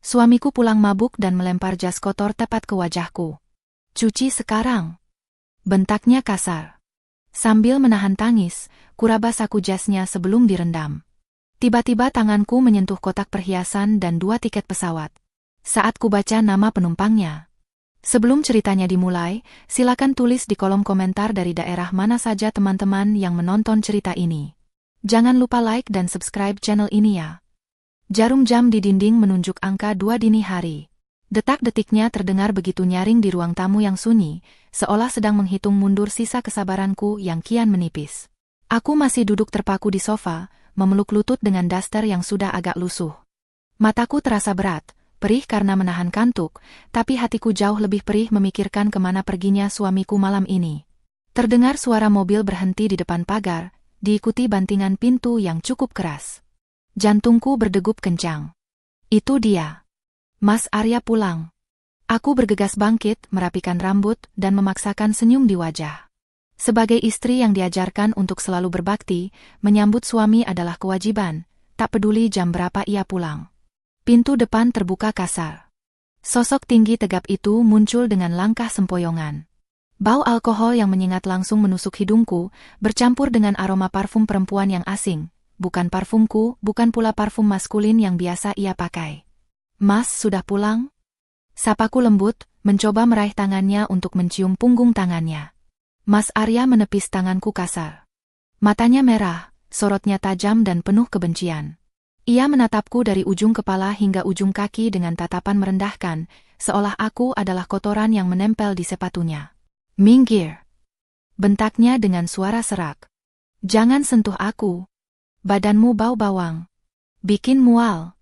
Suamiku pulang mabuk dan melempar jas kotor tepat ke wajahku. "Cuci sekarang," bentaknya kasar. Sambil menahan tangis, kuraba saku jasnya sebelum direndam. Tiba-tiba tanganku menyentuh kotak perhiasan dan 2 tiket pesawat. Saat kubaca nama penumpangnya. Sebelum ceritanya dimulai, silakan tulis di kolom komentar dari daerah mana saja teman-teman yang menonton cerita ini. Jangan lupa like dan subscribe channel ini ya. Jarum jam di dinding menunjuk angka 2 dini hari. Detak-detiknya terdengar begitu nyaring di ruang tamu yang sunyi, seolah sedang menghitung mundur sisa kesabaranku yang kian menipis. Aku masih duduk terpaku di sofa, memeluk lutut dengan daster yang sudah agak lusuh. Mataku terasa berat, perih karena menahan kantuk, tapi hatiku jauh lebih perih memikirkan kemana perginya suamiku malam ini. Terdengar suara mobil berhenti di depan pagar, diikuti bantingan pintu yang cukup keras. Jantungku berdegup kencang. Itu dia. Mas Arya pulang. Aku bergegas bangkit, merapikan rambut, dan memaksakan senyum di wajah. Sebagai istri yang diajarkan untuk selalu berbakti, menyambut suami adalah kewajiban, tak peduli jam berapa ia pulang. Pintu depan terbuka kasar. Sosok tinggi tegap itu muncul dengan langkah sempoyongan. Bau alkohol yang menyengat langsung menusuk hidungku, bercampur dengan aroma parfum perempuan yang asing. Bukan parfumku, bukan pula parfum maskulin yang biasa ia pakai. "Mas sudah pulang?" Sapaku lembut, mencoba meraih tangannya untuk mencium punggung tangannya. Mas Arya menepis tanganku kasar. Matanya merah, sorotnya tajam dan penuh kebencian. Ia menatapku dari ujung kepala hingga ujung kaki dengan tatapan merendahkan, seolah aku adalah kotoran yang menempel di sepatunya. "Minggir!" bentaknya dengan suara serak. "Jangan sentuh aku. Badanmu bau bawang. Bikin mual."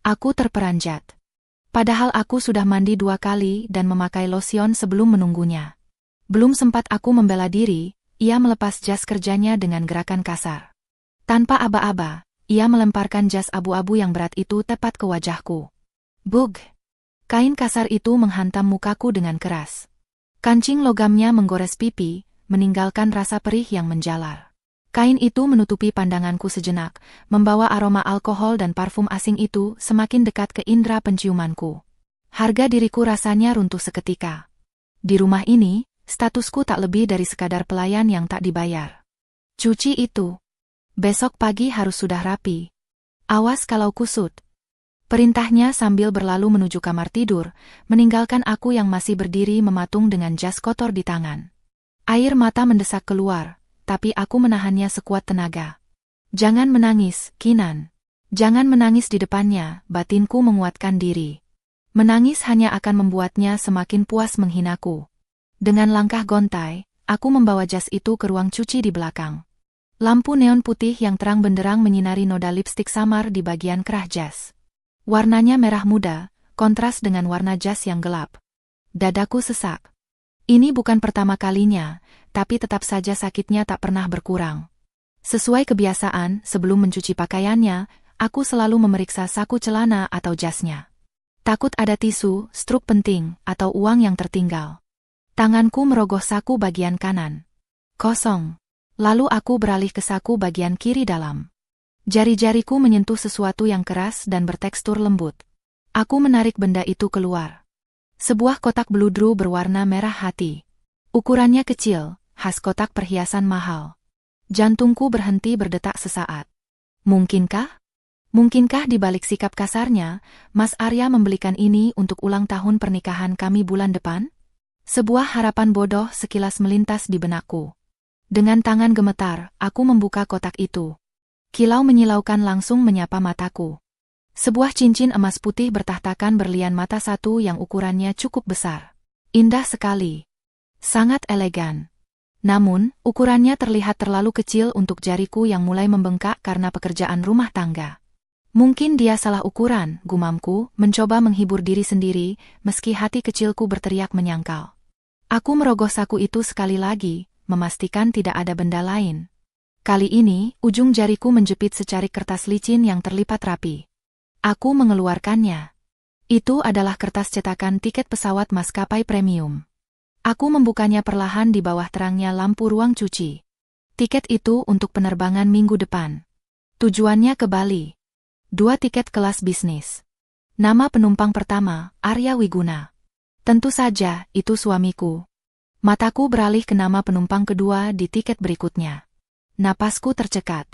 Aku terperanjat. Padahal aku sudah mandi 2 kali dan memakai lotion sebelum menunggunya. Belum sempat aku membela diri, ia melepas jas kerjanya dengan gerakan kasar. Tanpa aba-aba, ia melemparkan jas abu-abu yang berat itu tepat ke wajahku. Bug! Kain kasar itu menghantam mukaku dengan keras. Kancing logamnya menggores pipi, meninggalkan rasa perih yang menjalar. Kain itu menutupi pandanganku sejenak, membawa aroma alkohol dan parfum asing itu semakin dekat ke indera penciumanku. Harga diriku rasanya runtuh seketika. Di rumah ini, statusku tak lebih dari sekadar pelayan yang tak dibayar. "Cuci itu. Besok pagi harus sudah rapi. Awas kalau kusut," perintahnya sambil berlalu menuju kamar tidur, meninggalkan aku yang masih berdiri mematung dengan jas kotor di tangan. Air mata mendesak keluar, tapi aku menahannya sekuat tenaga. "Jangan menangis, Kinan. Jangan menangis di depannya," batinku menguatkan diri. Menangis hanya akan membuatnya semakin puas menghinaku. Dengan langkah gontai, aku membawa jas itu ke ruang cuci di belakang. Lampu neon putih yang terang benderang menyinari noda lipstik samar di bagian kerah jas. Warnanya merah muda, kontras dengan warna jas yang gelap. Dadaku sesak. Ini bukan pertama kalinya, tapi tetap saja sakitnya tak pernah berkurang. Sesuai kebiasaan, sebelum mencuci pakaiannya, aku selalu memeriksa saku celana atau jasnya. Takut ada tisu, struk penting, atau uang yang tertinggal. Tanganku merogoh saku bagian kanan. Kosong. Lalu aku beralih ke saku bagian kiri dalam. Jari-jariku menyentuh sesuatu yang keras dan bertekstur lembut. Aku menarik benda itu keluar. Sebuah kotak beludru berwarna merah hati. Ukurannya kecil, khas kotak perhiasan mahal. Jantungku berhenti berdetak sesaat. Mungkinkah? Mungkinkah di balik sikap kasarnya, Mas Arya membelikan ini untuk ulang tahun pernikahan kami bulan depan? Sebuah harapan bodoh sekilas melintas di benakku. Dengan tangan gemetar, aku membuka kotak itu. Kilau menyilaukan langsung menyapa mataku. Sebuah cincin emas putih bertahtakan berlian mata satu yang ukurannya cukup besar. Indah sekali. Sangat elegan. Namun, ukurannya terlihat terlalu kecil untuk jariku yang mulai membengkak karena pekerjaan rumah tangga. Mungkin dia salah ukuran, gumamku, mencoba menghibur diri sendiri, meski hati kecilku berteriak menyangkal. Aku merogoh saku itu sekali lagi, memastikan tidak ada benda lain. Kali ini, ujung jariku menjepit secarik kertas licin yang terlipat rapi. Aku mengeluarkannya. Itu adalah kertas cetakan tiket pesawat maskapai premium. Aku membukanya perlahan di bawah terangnya lampu ruang cuci. Tiket itu untuk penerbangan minggu depan. Tujuannya ke Bali. 2 tiket kelas bisnis. Nama penumpang pertama, Arya Wiguna. Tentu saja, itu suamiku. Mataku beralih ke nama penumpang kedua di tiket berikutnya. Napasku tercekat.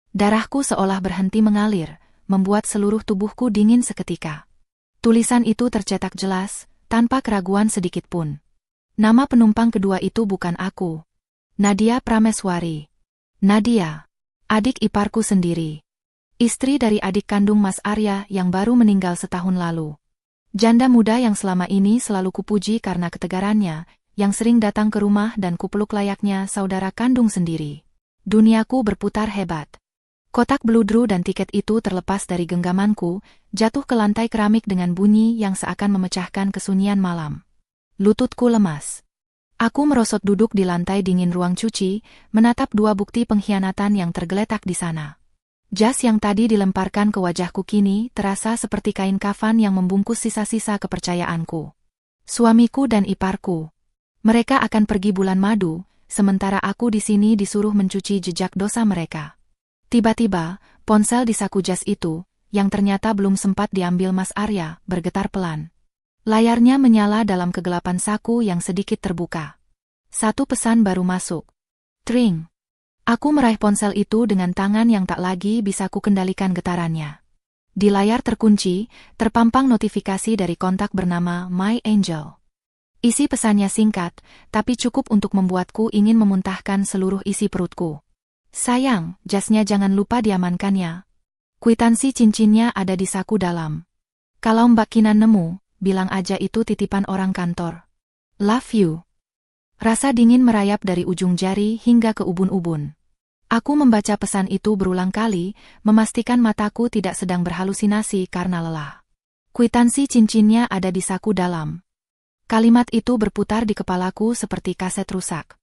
Darahku seolah berhenti mengalir, membuat seluruh tubuhku dingin seketika. Tulisan itu tercetak jelas, tanpa keraguan sedikit pun. Nama penumpang kedua itu bukan aku. Nadia Prameswari. Nadia, adik iparku sendiri. Istri dari adik kandung Mas Arya yang baru meninggal setahun lalu. Janda muda yang selama ini selalu kupuji karena ketegarannya, yang sering datang ke rumah dan kupeluk layaknya saudara kandung sendiri. Duniaku berputar hebat. Kotak beludru dan tiket itu terlepas dari genggamanku, jatuh ke lantai keramik dengan bunyi yang seakan memecahkan kesunyian malam. Lututku lemas. Aku merosot duduk di lantai dingin ruang cuci, menatap dua bukti pengkhianatan yang tergeletak di sana. Jas yang tadi dilemparkan ke wajahku kini terasa seperti kain kafan yang membungkus sisa-sisa kepercayaanku. Suamiku dan iparku. Mereka akan pergi bulan madu, sementara aku di sini disuruh mencuci jejak dosa mereka. Tiba-tiba, ponsel di saku jas itu, yang ternyata belum sempat diambil Mas Arya, bergetar pelan. Layarnya menyala dalam kegelapan saku yang sedikit terbuka. Satu pesan baru masuk. Tring. Aku meraih ponsel itu dengan tangan yang tak lagi bisa kukendalikan getarannya. Di layar terkunci, terpampang notifikasi dari kontak bernama My Angel. Isi pesannya singkat, tapi cukup untuk membuatku ingin memuntahkan seluruh isi perutku. Sayang, jasnya jangan lupa diamankannya. Kwitansi cincinnya ada di saku dalam. Kalau Mbak Kinan nemu, bilang aja itu titipan orang kantor. Love you. Rasa dingin merayap dari ujung jari hingga ke ubun-ubun. Aku membaca pesan itu berulang kali, memastikan mataku tidak sedang berhalusinasi karena lelah. Kwitansi cincinnya ada di saku dalam. Kalimat itu berputar di kepalaku seperti kaset rusak.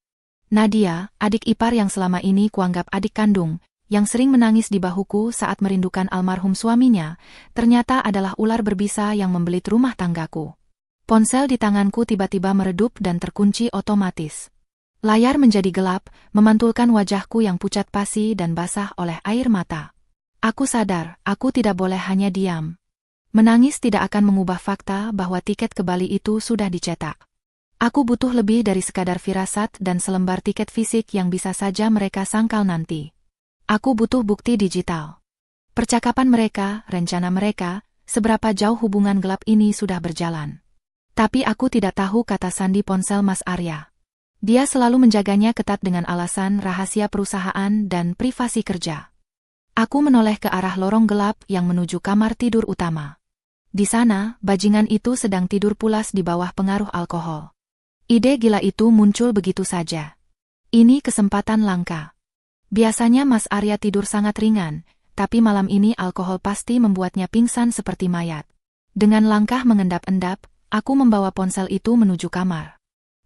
Nadia, adik ipar yang selama ini kuanggap adik kandung, yang sering menangis di bahuku saat merindukan almarhum suaminya, ternyata adalah ular berbisa yang membelit rumah tanggaku. Ponsel di tanganku tiba-tiba meredup dan terkunci otomatis. Layar menjadi gelap, memantulkan wajahku yang pucat pasi dan basah oleh air mata. Aku sadar, aku tidak boleh hanya diam. Menangis tidak akan mengubah fakta bahwa tiket ke Bali itu sudah dicetak. Aku butuh lebih dari sekadar firasat dan selembar tiket fisik yang bisa saja mereka sangkal nanti. Aku butuh bukti digital. Percakapan mereka, rencana mereka, seberapa jauh hubungan gelap ini sudah berjalan. Tapi aku tidak tahu kata sandi ponsel Mas Arya. Dia selalu menjaganya ketat dengan alasan rahasia perusahaan dan privasi kerja. Aku menoleh ke arah lorong gelap yang menuju kamar tidur utama. Di sana, bajingan itu sedang tidur pulas di bawah pengaruh alkohol. Ide gila itu muncul begitu saja. Ini kesempatan langka. Biasanya Mas Arya tidur sangat ringan, tapi malam ini alkohol pasti membuatnya pingsan seperti mayat. Dengan langkah mengendap-endap, aku membawa ponsel itu menuju kamar.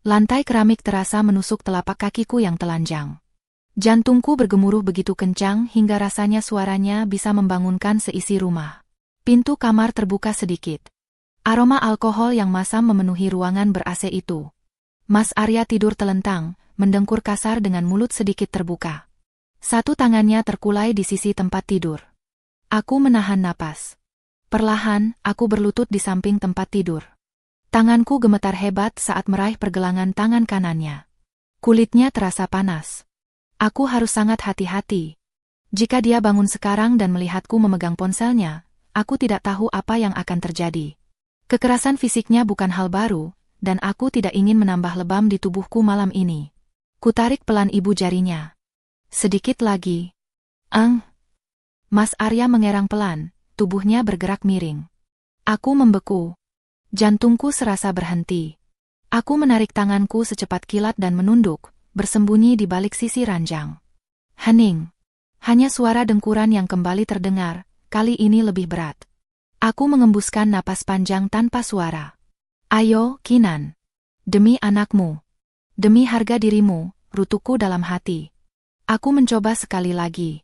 Lantai keramik terasa menusuk telapak kakiku yang telanjang. Jantungku bergemuruh begitu kencang hingga rasanya suaranya bisa membangunkan seisi rumah. Pintu kamar terbuka sedikit. Aroma alkohol yang masam memenuhi ruangan ber-AC itu. Mas Arya tidur telentang, mendengkur kasar dengan mulut sedikit terbuka. Satu tangannya terkulai di sisi tempat tidur. Aku menahan napas. Perlahan, aku berlutut di samping tempat tidur. Tanganku gemetar hebat saat meraih pergelangan tangan kanannya. Kulitnya terasa panas. Aku harus sangat hati-hati. Jika dia bangun sekarang dan melihatku memegang ponselnya, aku tidak tahu apa yang akan terjadi. Kekerasan fisiknya bukan hal baru, dan aku tidak ingin menambah lebam di tubuhku malam ini. Kutarik pelan ibu jarinya. Sedikit lagi. Mas Arya mengerang pelan, tubuhnya bergerak miring. Aku membeku. Jantungku serasa berhenti. Aku menarik tanganku secepat kilat dan menunduk, bersembunyi di balik sisi ranjang. Hening. Hanya suara dengkuran yang kembali terdengar, kali ini lebih berat. Aku mengembuskan napas panjang tanpa suara. Ayo, Kinan. Demi anakmu. Demi harga dirimu, rutuku dalam hati. Aku mencoba sekali lagi.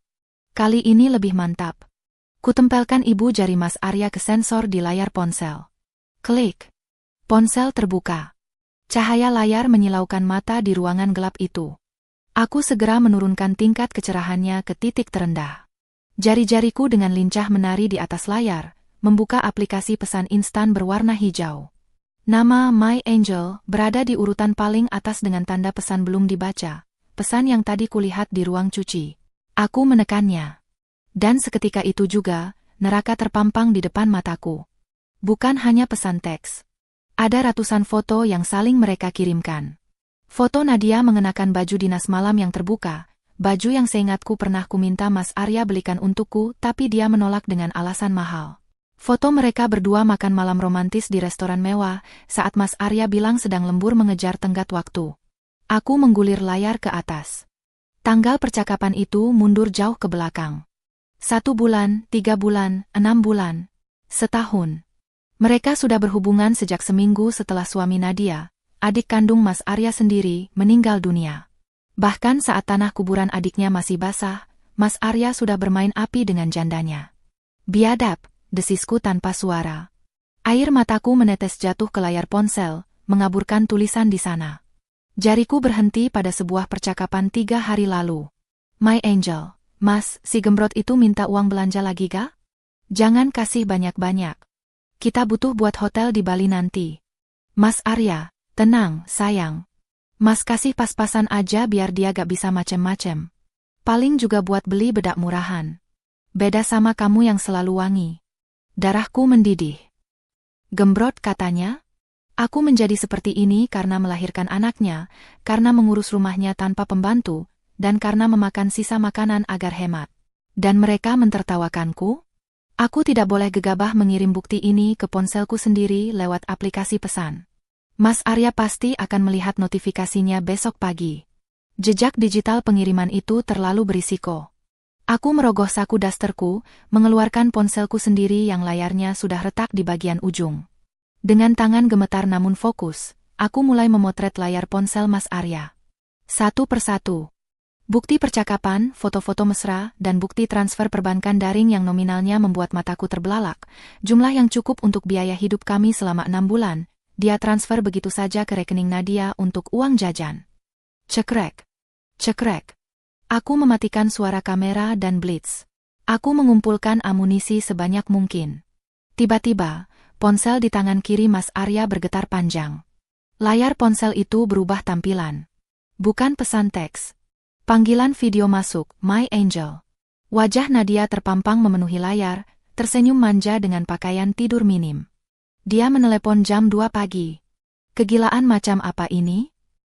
Kali ini lebih mantap. Kutempelkan ibu jari Mas Arya ke sensor di layar ponsel. Klik. Ponsel terbuka. Cahaya layar menyilaukan mata di ruangan gelap itu. Aku segera menurunkan tingkat kecerahannya ke titik terendah. Jari-jariku dengan lincah menari di atas layar, membuka aplikasi pesan instan berwarna hijau. Nama My Angel berada di urutan paling atas dengan tanda pesan belum dibaca, pesan yang tadi kulihat di ruang cuci. Aku menekannya. Dan seketika itu juga, neraka terpampang di depan mataku. Bukan hanya pesan teks. Ada ratusan foto yang saling mereka kirimkan. Foto Nadia mengenakan baju dinas malam yang terbuka, baju yang seingatku pernah kuminta Mas Arya belikan untukku tapi dia menolak dengan alasan mahal. Foto mereka berdua makan malam romantis di restoran mewah saat Mas Arya bilang sedang lembur mengejar tenggat waktu. Aku menggulir layar ke atas. Tanggal percakapan itu mundur jauh ke belakang. 1 bulan, 3 bulan, 6 bulan, setahun. Mereka sudah berhubungan sejak seminggu setelah suami Nadia, adik kandung Mas Arya sendiri, meninggal dunia. Bahkan saat tanah kuburan adiknya masih basah, Mas Arya sudah bermain api dengan jandanya. Biadab, desisku tanpa suara. Air mataku menetes jatuh ke layar ponsel, mengaburkan tulisan di sana. Jariku berhenti pada sebuah percakapan 3 hari lalu. My Angel, Mas, si gembrot itu minta uang belanja lagi ga? Jangan kasih banyak-banyak. Kita butuh buat hotel di Bali nanti. Mas Arya, tenang, sayang. Mas kasih pas-pasan aja biar dia gak bisa macem-macem. Paling juga buat beli bedak murahan. Beda sama kamu yang selalu wangi. Darahku mendidih. Gembrot katanya? Aku menjadi seperti ini karena melahirkan anaknya, karena mengurus rumahnya tanpa pembantu, dan karena memakan sisa makanan agar hemat. Dan mereka mentertawakanku? Aku tidak boleh gegabah mengirim bukti ini ke ponselku sendiri lewat aplikasi pesan. Mas Arya pasti akan melihat notifikasinya besok pagi. Jejak digital pengiriman itu terlalu berisiko. Aku merogoh saku dasterku, mengeluarkan ponselku sendiri yang layarnya sudah retak di bagian ujung. Dengan tangan gemetar namun fokus, aku mulai memotret layar ponsel Mas Arya. Satu persatu. Bukti percakapan, foto-foto mesra, dan bukti transfer perbankan daring yang nominalnya membuat mataku terbelalak, jumlah yang cukup untuk biaya hidup kami selama 6 bulan. Dia transfer begitu saja ke rekening Nadia untuk uang jajan. Cekrek. Cekrek. Aku mematikan suara kamera dan blitz. Aku mengumpulkan amunisi sebanyak mungkin. Tiba-tiba, ponsel di tangan kiri Mas Arya bergetar panjang. Layar ponsel itu berubah tampilan. Bukan pesan teks. Panggilan video masuk, My Angel. Wajah Nadia terpampang memenuhi layar, tersenyum manja dengan pakaian tidur minim. Dia menelepon jam 2 pagi. Kegilaan macam apa ini?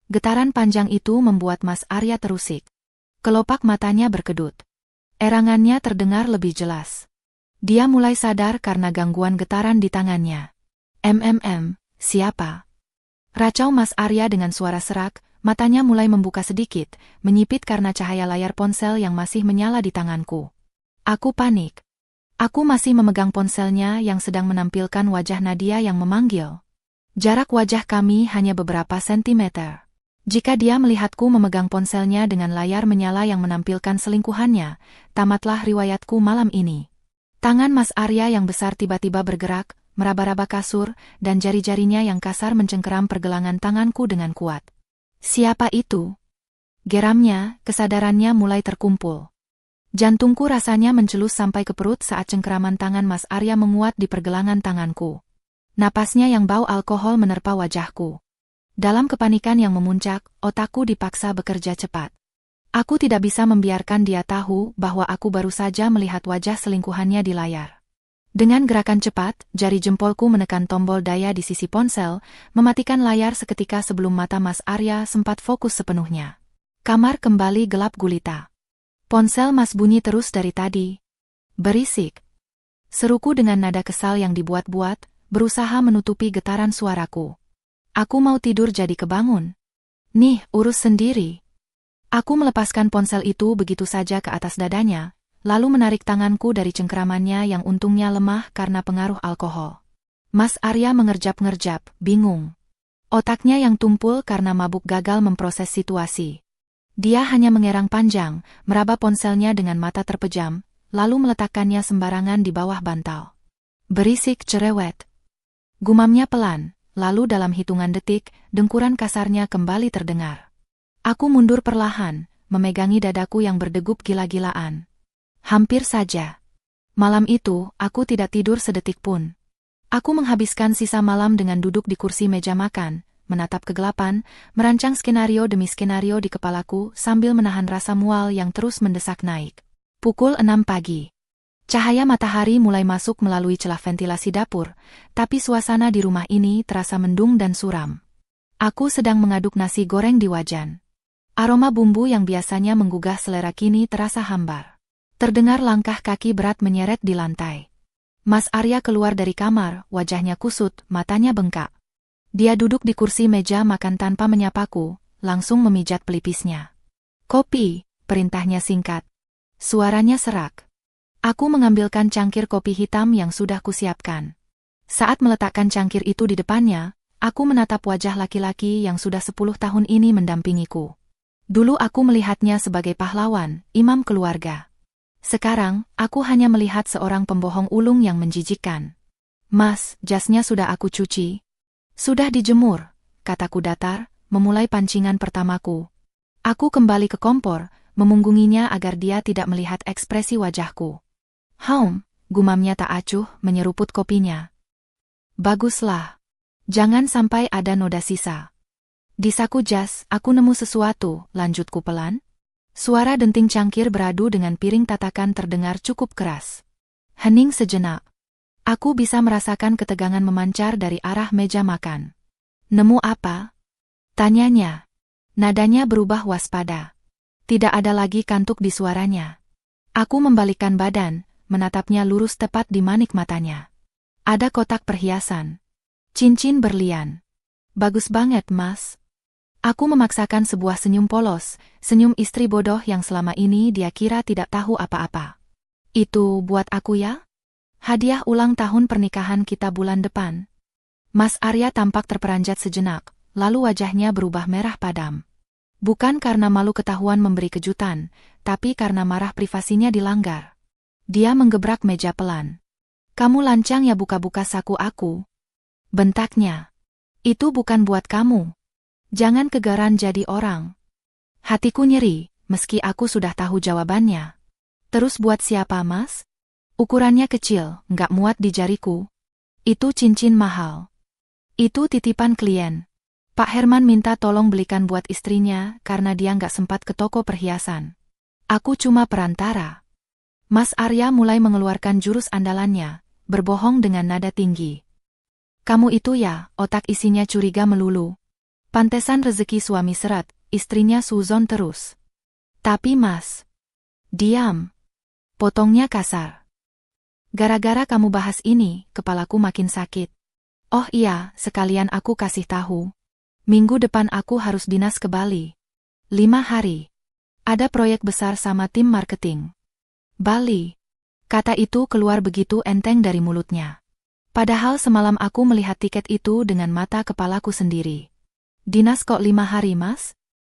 Getaran panjang itu membuat Mas Arya terusik. Kelopak matanya berkedut. Erangannya terdengar lebih jelas. Dia mulai sadar karena gangguan getaran di tangannya. Siapa? Racau Mas Arya dengan suara serak, matanya mulai membuka sedikit, menyipit karena cahaya layar ponsel yang masih menyala di tanganku. Aku panik. Aku masih memegang ponselnya yang sedang menampilkan wajah Nadia yang memanggil. Jarak wajah kami hanya beberapa sentimeter. Jika dia melihatku memegang ponselnya dengan layar menyala yang menampilkan selingkuhannya, tamatlah riwayatku malam ini. Tangan Mas Arya yang besar tiba-tiba bergerak, meraba-raba kasur, dan jari-jarinya yang kasar mencengkeram pergelangan tanganku dengan kuat. Siapa itu? Geramnya, kesadarannya mulai terkumpul. Jantungku rasanya mencelus sampai ke perut saat cengkeraman tangan Mas Arya menguat di pergelangan tanganku. Napasnya yang bau alkohol menerpa wajahku. Dalam kepanikan yang memuncak, otakku dipaksa bekerja cepat. Aku tidak bisa membiarkan dia tahu bahwa aku baru saja melihat wajah selingkuhannya di layar. Dengan gerakan cepat, jari jempolku menekan tombol daya di sisi ponsel, mematikan layar seketika sebelum mata Mas Arya sempat fokus sepenuhnya. Kamar kembali gelap gulita. Ponsel Mas bunyi terus dari tadi. Berisik. Seruku dengan nada kesal yang dibuat-buat, berusaha menutupi getaran suaraku. Aku mau tidur jadi kebangun. Nih, urus sendiri. Aku melepaskan ponsel itu begitu saja ke atas dadanya, lalu menarik tanganku dari cengkeramannya yang untungnya lemah karena pengaruh alkohol. Mas Arya mengerjap-ngerjap, bingung. Otaknya yang tumpul karena mabuk gagal memproses situasi. Dia hanya mengerang panjang, meraba ponselnya dengan mata terpejam, lalu meletakkannya sembarangan di bawah bantal. Berisik cerewet. Gumamnya pelan, lalu dalam hitungan detik, dengkuran kasarnya kembali terdengar. Aku mundur perlahan, memegangi dadaku yang berdegup gila-gilaan. Hampir saja. Malam itu, aku tidak tidur sedetik pun. Aku menghabiskan sisa malam dengan duduk di kursi meja makan, menatap kegelapan, merancang skenario demi skenario di kepalaku sambil menahan rasa mual yang terus mendesak naik. Pukul 6 pagi. Cahaya matahari mulai masuk melalui celah ventilasi dapur, tapi suasana di rumah ini terasa mendung dan suram. Aku sedang mengaduk nasi goreng di wajan. Aroma bumbu yang biasanya menggugah selera kini terasa hambar. Terdengar langkah kaki berat menyeret di lantai. Mas Arya keluar dari kamar, wajahnya kusut, matanya bengkak. Dia duduk di kursi meja makan tanpa menyapaku, langsung memijat pelipisnya. "Kopi," perintahnya singkat. Suaranya serak. Aku mengambilkan cangkir kopi hitam yang sudah kusiapkan. Saat meletakkan cangkir itu di depannya, aku menatap wajah laki-laki yang sudah 10 tahun ini mendampingiku. Dulu aku melihatnya sebagai pahlawan, imam keluarga. Sekarang, aku hanya melihat seorang pembohong ulung yang menjijikkan. "Mas, jasnya sudah aku cuci." "Sudah dijemur," kataku datar, memulai pancingan pertamaku. Aku kembali ke kompor, memunggunginya agar dia tidak melihat ekspresi wajahku. Gumamnya tak acuh, menyeruput kopinya. "Baguslah. Jangan sampai ada noda sisa." Di saku jas, aku nemu sesuatu, lanjutku pelan. Suara denting cangkir beradu dengan piring tatakan terdengar cukup keras. Hening sejenak. Aku bisa merasakan ketegangan memancar dari arah meja makan. "Nemu apa?" tanyanya. Nadanya berubah waspada. Tidak ada lagi kantuk di suaranya. Aku membalikkan badan, menatapnya lurus tepat di manik matanya. Ada kotak perhiasan. Cincin berlian. "Bagus banget, Mas." Aku memaksakan sebuah senyum polos, senyum istri bodoh yang selama ini dia kira tidak tahu apa-apa. "Itu buat aku ya? Hadiah ulang tahun pernikahan kita bulan depan." Mas Arya tampak terperanjat sejenak, lalu wajahnya berubah merah padam. Bukan karena malu ketahuan memberi kejutan, tapi karena marah privasinya dilanggar. Dia menggebrak meja pelan. "Kamu lancang ya buka-buka saku aku?" bentaknya. "Itu bukan buat kamu. Jangan kegaran jadi orang." Hatiku nyeri, meski aku sudah tahu jawabannya. "Terus buat siapa, Mas?" "Ukurannya kecil, nggak muat di jariku." "Itu cincin mahal." "Itu titipan klien. Pak Herman minta tolong belikan buat istrinya karena dia nggak sempat ke toko perhiasan. Aku cuma perantara." Mas Arya mulai mengeluarkan jurus andalannya, berbohong dengan nada tinggi. "Kamu itu ya," otak isinya curiga melulu. Pantesan rezeki suami seret, istrinya suzon terus. "Tapi Mas..." "Diam." Potongnya kasar. "Gara-gara kamu bahas ini, kepalaku makin sakit." "Oh iya, sekalian aku kasih tahu. Minggu depan aku harus dinas ke Bali. 5 hari. Ada proyek besar sama tim marketing." "Bali." Kata itu keluar begitu enteng dari mulutnya. Padahal semalam aku melihat tiket itu dengan mata kepalaku sendiri. "Dinas kok 5 hari, Mas?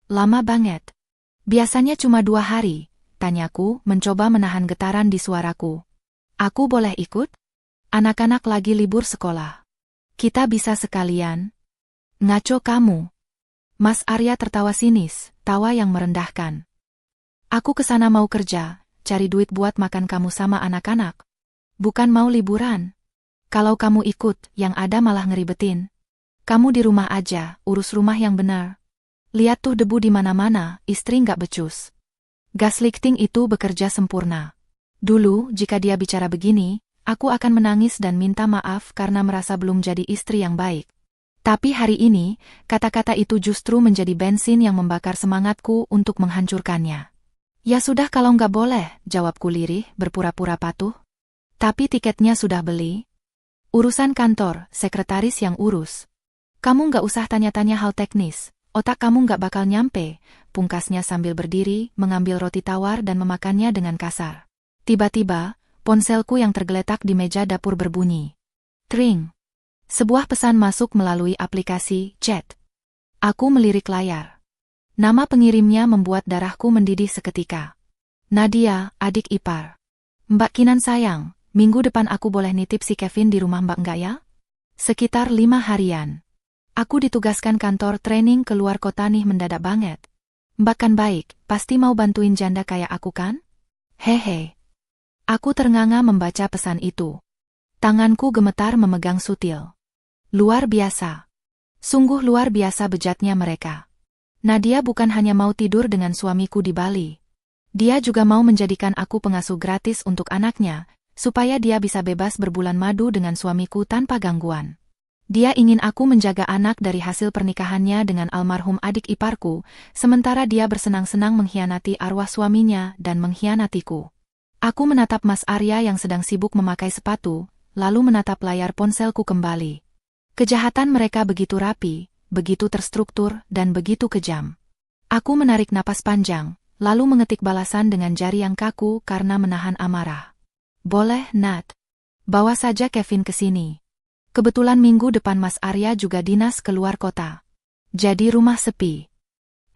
Lama banget." "Biasanya cuma 2 hari, tanyaku, mencoba menahan getaran di suaraku. "Aku boleh ikut? Anak-anak lagi libur sekolah. Kita bisa sekalian." "Ngaco kamu." Mas Arya tertawa sinis, tawa yang merendahkan. "Aku kesana mau kerja, cari duit buat makan kamu sama anak-anak. Bukan mau liburan. Kalau kamu ikut, yang ada malah ngeribetin. Kamu di rumah aja, urus rumah yang benar. Lihat tuh debu di mana-mana, istri nggak becus." Gaslighting itu bekerja sempurna. Dulu, jika dia bicara begini, aku akan menangis dan minta maaf karena merasa belum jadi istri yang baik. Tapi hari ini, kata-kata itu justru menjadi bensin yang membakar semangatku untuk menghancurkannya. "Ya sudah kalau nggak boleh," jawabku lirih, berpura-pura patuh. "Tapi tiketnya sudah beli." "Urusan kantor, sekretaris yang urus. Kamu nggak usah tanya-tanya hal teknis, otak kamu nggak bakal nyampe," pungkasnya sambil berdiri, mengambil roti tawar dan memakannya dengan kasar. Tiba-tiba, ponselku yang tergeletak di meja dapur berbunyi. Tring. Sebuah pesan masuk melalui aplikasi chat. Aku melirik layar. Nama pengirimnya membuat darahku mendidih seketika. "Nadia, adik ipar. Mbak Kinan sayang, minggu depan aku boleh nitip si Kevin di rumah Mbak nggak ya? Sekitar 5 harian. Aku ditugaskan kantor training ke luar kota nih mendadak banget. Mbak kan baik, pasti mau bantuin janda kayak aku kan? Hehe." Aku ternganga membaca pesan itu. Tanganku gemetar memegang sutil. Luar biasa. Sungguh luar biasa bejatnya mereka. Nadia bukan hanya mau tidur dengan suamiku di Bali. Dia juga mau menjadikan aku pengasuh gratis untuk anaknya, supaya dia bisa bebas berbulan madu dengan suamiku tanpa gangguan. Dia ingin aku menjaga anak dari hasil pernikahannya dengan almarhum adik iparku, sementara dia bersenang-senang mengkhianati arwah suaminya dan mengkhianatiku. Aku menatap Mas Arya yang sedang sibuk memakai sepatu, lalu menatap layar ponselku kembali. Kejahatan mereka begitu rapi, begitu terstruktur, dan begitu kejam. Aku menarik napas panjang, lalu mengetik balasan dengan jari yang kaku karena menahan amarah. Boleh, Nat. Bawa saja Kevin ke sini. Kebetulan minggu depan Mas Arya juga dinas keluar kota. Jadi rumah sepi.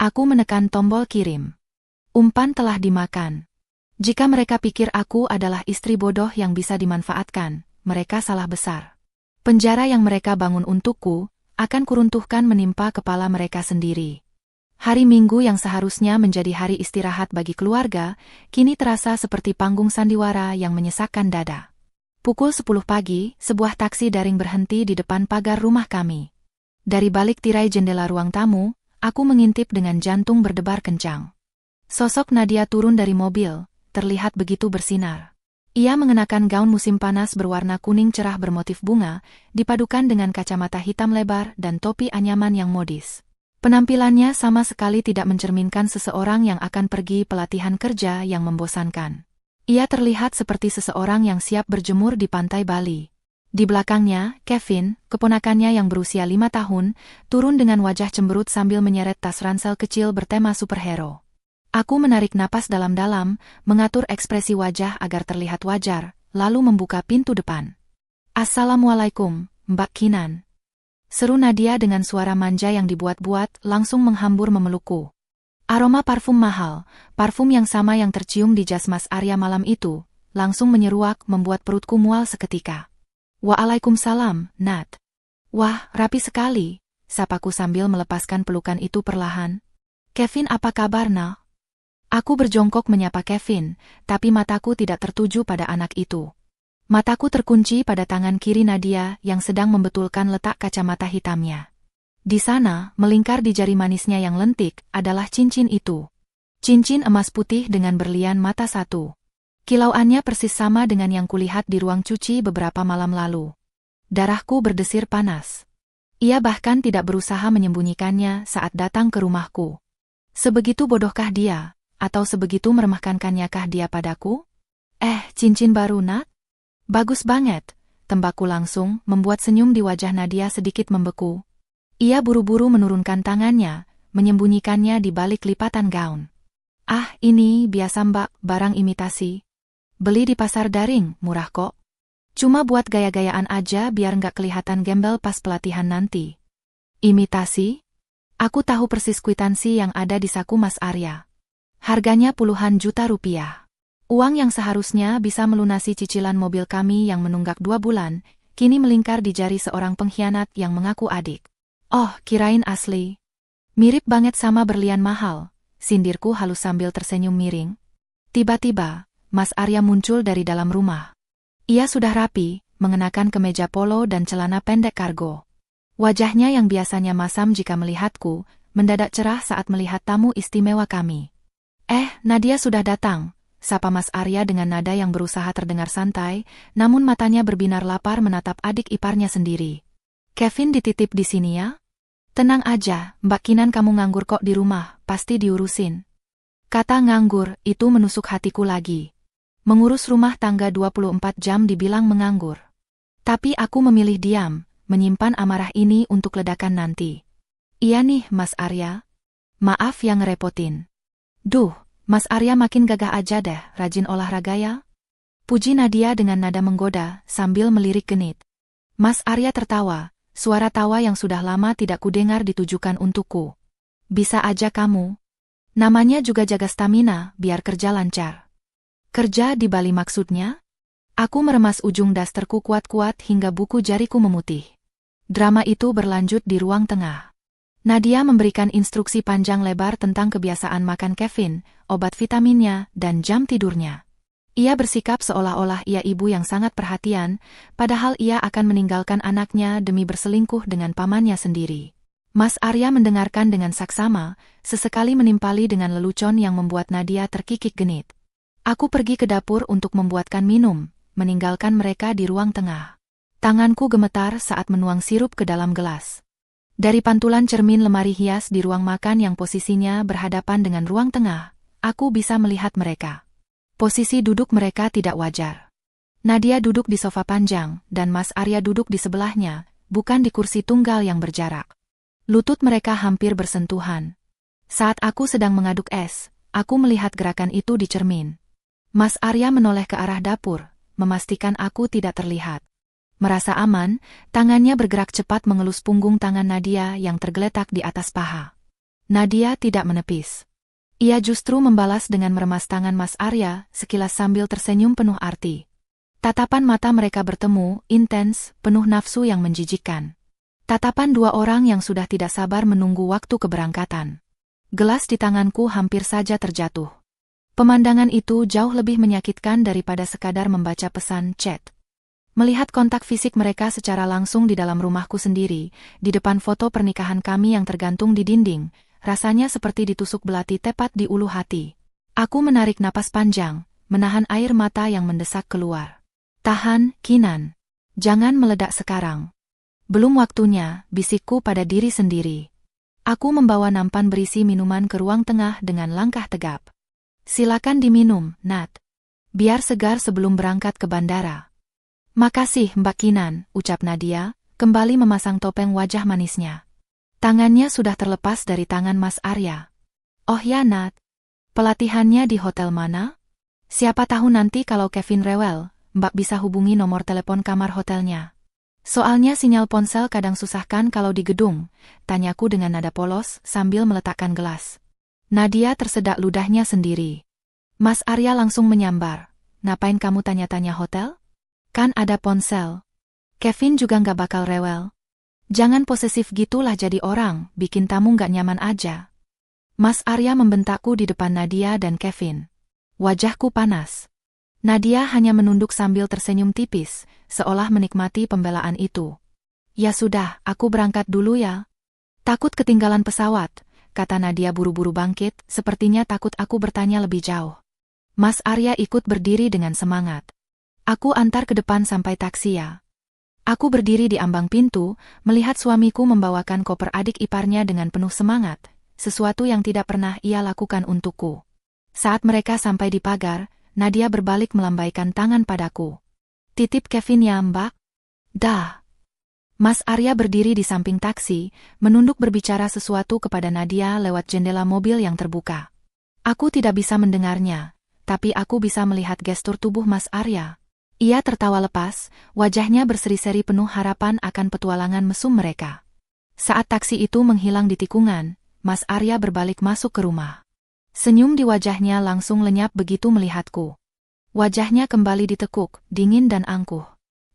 Aku menekan tombol kirim. Umpan telah dimakan. Jika mereka pikir aku adalah istri bodoh yang bisa dimanfaatkan, mereka salah besar. Penjara yang mereka bangun untukku, akan kuruntuhkan menimpa kepala mereka sendiri. Hari Minggu yang seharusnya menjadi hari istirahat bagi keluarga, kini terasa seperti panggung sandiwara yang menyesakkan dada. Pukul 10 pagi, sebuah taksi daring berhenti di depan pagar rumah kami. Dari balik tirai jendela ruang tamu, aku mengintip dengan jantung berdebar kencang. Sosok Nadia turun dari mobil, terlihat begitu bersinar. Ia mengenakan gaun musim panas berwarna kuning cerah bermotif bunga, dipadukan dengan kacamata hitam lebar dan topi anyaman yang modis. Penampilannya sama sekali tidak mencerminkan seseorang yang akan pergi pelatihan kerja yang membosankan. Ia terlihat seperti seseorang yang siap berjemur di pantai Bali. Di belakangnya, Kevin, keponakannya yang berusia 5 tahun, turun dengan wajah cemberut sambil menyeret tas ransel kecil bertema superhero. Aku menarik napas dalam-dalam, mengatur ekspresi wajah agar terlihat wajar, lalu membuka pintu depan. Assalamualaikum, Mbak Kinan. Seru Nadia dengan suara manja yang dibuat-buat, langsung menghambur memelukku. Aroma parfum mahal, parfum yang sama yang tercium di jas Mas Arya malam itu, langsung menyeruak membuat perutku mual seketika. Waalaikumsalam, Nat. Wah, rapi sekali, sapaku sambil melepaskan pelukan itu perlahan. Kevin, apa kabar, Nak? Aku berjongkok menyapa Kevin, tapi mataku tidak tertuju pada anak itu. Mataku terkunci pada tangan kiri Nadia yang sedang membetulkan letak kacamata hitamnya. Di sana, melingkar di jari manisnya yang lentik, adalah cincin itu. Cincin emas putih dengan berlian mata satu. Kilauannya persis sama dengan yang kulihat di ruang cuci beberapa malam lalu. Darahku berdesir panas. Ia bahkan tidak berusaha menyembunyikannya saat datang ke rumahku. Sebegitu bodohkah dia? Atau sebegitu meremehkankah dia padaku? Cincin baru, Nat? Bagus banget, tembakku langsung, membuat senyum di wajah Nadia sedikit membeku. Ia buru-buru menurunkan tangannya, menyembunyikannya di balik lipatan gaun. Ini biasa Mbak, barang imitasi. Beli di pasar daring, murah kok. Cuma buat gaya-gayaan aja biar nggak kelihatan gembel pas pelatihan nanti. Imitasi? Aku tahu persis kwitansi yang ada di saku Mas Arya. Harganya puluhan juta rupiah. Uang yang seharusnya bisa melunasi cicilan mobil kami yang menunggak 2 bulan, kini melingkar di jari seorang pengkhianat yang mengaku adik. Oh, kirain asli. Mirip banget sama berlian mahal, sindirku halus sambil tersenyum miring. Tiba-tiba, Mas Arya muncul dari dalam rumah. Ia sudah rapi, mengenakan kemeja polo dan celana pendek kargo. Wajahnya yang biasanya masam jika melihatku, mendadak cerah saat melihat tamu istimewa kami. Nadia sudah datang, sapa Mas Arya dengan nada yang berusaha terdengar santai, namun matanya berbinar lapar menatap adik iparnya sendiri. Kevin dititip di sini ya? Tenang aja, Mbak Kinan, kamu nganggur kok di rumah, pasti diurusin. Kata nganggur, itu menusuk hatiku lagi. Mengurus rumah tangga 24 jam dibilang menganggur. Tapi aku memilih diam, menyimpan amarah ini untuk ledakan nanti. Iya nih, Mas Arya. Maaf yang ngerepotin. Duh, Mas Arya makin gagah aja deh, rajin olahraga ya? Puji Nadia dengan nada menggoda, sambil melirik genit. Mas Arya tertawa, suara tawa yang sudah lama tidak kudengar ditujukan untukku. Bisa aja kamu. Namanya juga jaga stamina, biar kerja lancar. Kerja di Bali maksudnya? Aku meremas ujung dasterku kuat-kuat hingga buku jariku memutih. Drama itu berlanjut di ruang tengah. Nadia memberikan instruksi panjang lebar tentang kebiasaan makan Kevin, obat vitaminnya, dan jam tidurnya. Ia bersikap seolah-olah ia ibu yang sangat perhatian, padahal ia akan meninggalkan anaknya demi berselingkuh dengan pamannya sendiri. Mas Arya mendengarkan dengan saksama, sesekali menimpali dengan lelucon yang membuat Nadia terkikik genit. Aku pergi ke dapur untuk membuatkan minum, meninggalkan mereka di ruang tengah. Tanganku gemetar saat menuang sirup ke dalam gelas. Dari pantulan cermin lemari hias di ruang makan yang posisinya berhadapan dengan ruang tengah, aku bisa melihat mereka. Posisi duduk mereka tidak wajar. Nadia duduk di sofa panjang, dan Mas Arya duduk di sebelahnya, bukan di kursi tunggal yang berjarak. Lutut mereka hampir bersentuhan. Saat aku sedang mengaduk es, aku melihat gerakan itu di cermin. Mas Arya menoleh ke arah dapur, memastikan aku tidak terlihat. Merasa aman, tangannya bergerak cepat mengelus punggung tangan Nadia yang tergeletak di atas paha. Nadia tidak menepis. Ia justru membalas dengan meremas tangan Mas Arya, sekilas sambil tersenyum penuh arti. Tatapan mata mereka bertemu, intens, penuh nafsu yang menjijikkan. Tatapan dua orang yang sudah tidak sabar menunggu waktu keberangkatan. Gelas di tanganku hampir saja terjatuh. Pemandangan itu jauh lebih menyakitkan daripada sekadar membaca pesan chat. Melihat kontak fisik mereka secara langsung di dalam rumahku sendiri, di depan foto pernikahan kami yang tergantung di dinding, rasanya seperti ditusuk belati tepat di ulu hati. Aku menarik napas panjang, menahan air mata yang mendesak keluar. Tahan, Kinan. Jangan meledak sekarang. Belum waktunya, bisikku pada diri sendiri. Aku membawa nampan berisi minuman ke ruang tengah dengan langkah tegap. Silakan diminum, Nat. Biar segar sebelum berangkat ke bandara. Makasih, Mbak Kinan, ucap Nadia, kembali memasang topeng wajah manisnya. Tangannya sudah terlepas dari tangan Mas Arya. Oh ya Nat, pelatihannya di hotel mana? Siapa tahu nanti kalau Kevin rewel, Mbak bisa hubungi nomor telepon kamar hotelnya. Soalnya sinyal ponsel kadang susahkan kalau di gedung, tanyaku dengan nada polos sambil meletakkan gelas. Nadia tersedak ludahnya sendiri. Mas Arya langsung menyambar. Ngapain kamu tanya-tanya hotel? Kan ada ponsel. Kevin juga nggak bakal rewel. Jangan posesif gitulah jadi orang, bikin tamu nggak nyaman aja. Mas Arya membentakku di depan Nadia dan Kevin. Wajahku panas. Nadia hanya menunduk sambil tersenyum tipis, seolah menikmati pembelaan itu. Ya sudah, aku berangkat dulu ya. Takut ketinggalan pesawat, kata Nadia buru-buru bangkit, sepertinya takut aku bertanya lebih jauh. Mas Arya ikut berdiri dengan semangat. Aku antar ke depan sampai taksi ya. Aku berdiri di ambang pintu, melihat suamiku membawakan koper adik iparnya dengan penuh semangat, sesuatu yang tidak pernah ia lakukan untukku. Saat mereka sampai di pagar, Nadia berbalik melambaikan tangan padaku. Titip Kevin ya Mbak? Dah. Mas Arya berdiri di samping taksi, menunduk berbicara sesuatu kepada Nadia lewat jendela mobil yang terbuka. Aku tidak bisa mendengarnya, tapi aku bisa melihat gestur tubuh Mas Arya. Ia tertawa lepas, wajahnya berseri-seri penuh harapan akan petualangan mesum mereka. Saat taksi itu menghilang di tikungan, Mas Arya berbalik masuk ke rumah. Senyum di wajahnya langsung lenyap begitu melihatku. Wajahnya kembali ditekuk, dingin dan angkuh.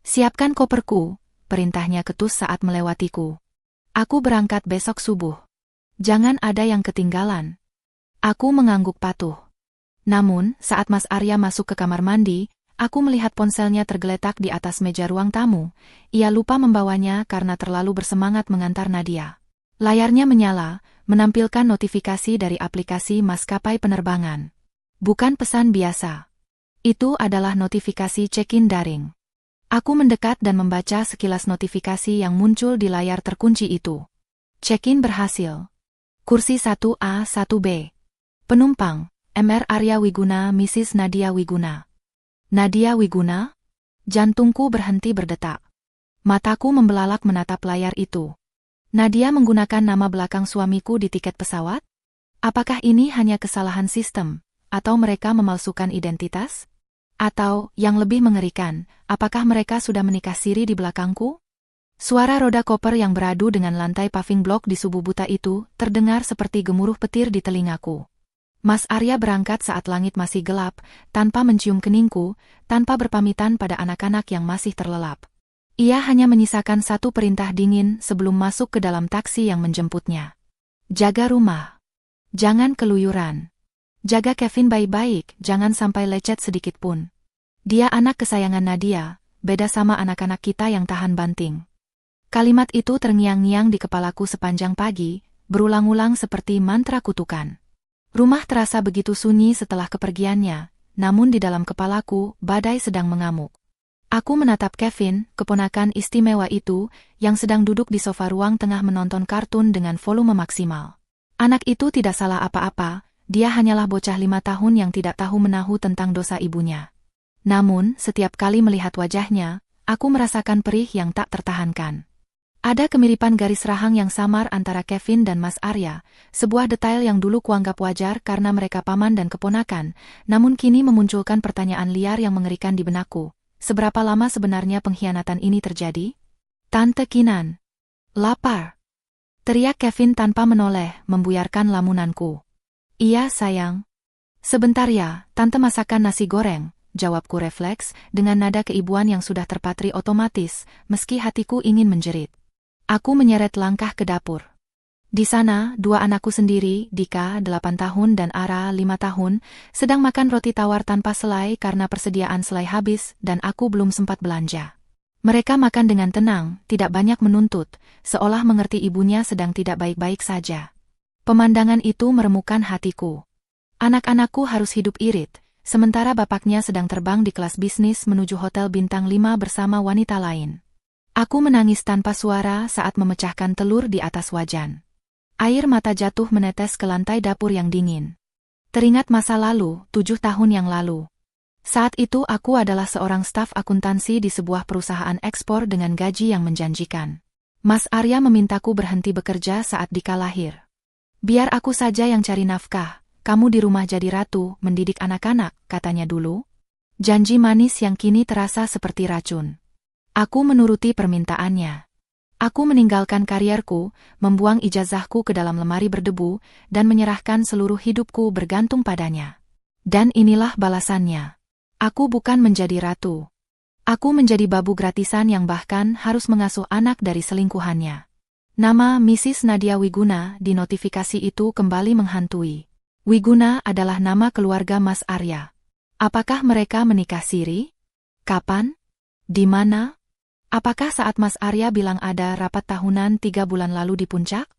Siapkan koperku, perintahnya ketus saat melewatiku. Aku berangkat besok subuh. Jangan ada yang ketinggalan. Aku mengangguk patuh. Namun, saat Mas Arya masuk ke kamar mandi, aku melihat ponselnya tergeletak di atas meja ruang tamu. Ia lupa membawanya karena terlalu bersemangat mengantar Nadia. Layarnya menyala, menampilkan notifikasi dari aplikasi maskapai penerbangan. Bukan pesan biasa. Itu adalah notifikasi check-in daring. Aku mendekat dan membaca sekilas notifikasi yang muncul di layar terkunci itu. Check-in berhasil. Kursi 1A 1B. Penumpang, Mr. Arya Wiguna, Mrs. Nadia Wiguna. Nadia Wiguna? Jantungku berhenti berdetak. Mataku membelalak menatap layar itu. Nadia menggunakan nama belakang suamiku di tiket pesawat? Apakah ini hanya kesalahan sistem? Atau mereka memalsukan identitas? Atau, yang lebih mengerikan, apakah mereka sudah menikah siri di belakangku? Suara roda koper yang beradu dengan lantai paving block di subuh buta itu terdengar seperti gemuruh petir di telingaku. Mas Arya berangkat saat langit masih gelap, tanpa mencium keningku, tanpa berpamitan pada anak-anak yang masih terlelap. Ia hanya menyisakan satu perintah dingin sebelum masuk ke dalam taksi yang menjemputnya. Jaga rumah. Jangan keluyuran. Jaga Kevin baik-baik, jangan sampai lecet sedikit pun. Dia anak kesayangan Nadia, beda sama anak-anak kita yang tahan banting. Kalimat itu terngiang-ngiang di kepalaku sepanjang pagi, berulang-ulang seperti mantra kutukan. Rumah terasa begitu sunyi setelah kepergiannya, namun di dalam kepalaku, badai sedang mengamuk. Aku menatap Kevin, keponakan istimewa itu, yang sedang duduk di sofa ruang tengah menonton kartun dengan volume maksimal. Anak itu tidak salah apa-apa, dia hanyalah bocah 5 tahun yang tidak tahu menahu tentang dosa ibunya. Namun, setiap kali melihat wajahnya, aku merasakan perih yang tak tertahankan. Ada kemiripan garis rahang yang samar antara Kevin dan Mas Arya, sebuah detail yang dulu kuanggap wajar karena mereka paman dan keponakan, namun kini memunculkan pertanyaan liar yang mengerikan di benakku. Seberapa lama sebenarnya pengkhianatan ini terjadi? Tante Kinan. Lapar. Teriak Kevin tanpa menoleh, membuyarkan lamunanku. Iya sayang. Sebentar ya, tante masakan nasi goreng, jawabku refleks, dengan nada keibuan yang sudah terpatri otomatis, meski hatiku ingin menjerit. Aku menyeret langkah ke dapur. Di sana, dua anakku sendiri, Dika 8 tahun dan Ara 5 tahun, sedang makan roti tawar tanpa selai karena persediaan selai habis dan aku belum sempat belanja. Mereka makan dengan tenang, tidak banyak menuntut, seolah mengerti ibunya sedang tidak baik-baik saja. Pemandangan itu meremukan hatiku. Anak-anakku harus hidup irit, sementara bapaknya sedang terbang di kelas bisnis menuju hotel bintang 5 bersama wanita lain. Aku menangis tanpa suara saat memecahkan telur di atas wajan. Air mata jatuh menetes ke lantai dapur yang dingin. Teringat masa lalu, 7 tahun yang lalu. Saat itu aku adalah seorang staf akuntansi di sebuah perusahaan ekspor dengan gaji yang menjanjikan. Mas Arya memintaku berhenti bekerja saat Dika lahir. Biar aku saja yang cari nafkah. Kamu di rumah jadi ratu, mendidik anak-anak, katanya dulu. Janji manis yang kini terasa seperti racun. Aku menuruti permintaannya. Aku meninggalkan karierku, membuang ijazahku ke dalam lemari berdebu, dan menyerahkan seluruh hidupku bergantung padanya. Dan inilah balasannya. Aku bukan menjadi ratu. Aku menjadi babu gratisan yang bahkan harus mengasuh anak dari selingkuhannya. Nama Mrs. Nadia Wiguna di notifikasi itu kembali menghantui. Wiguna adalah nama keluarga Mas Arya. Apakah mereka menikah siri? Kapan? Di mana? Apakah saat Mas Arya bilang ada rapat tahunan 3 bulan lalu di puncak?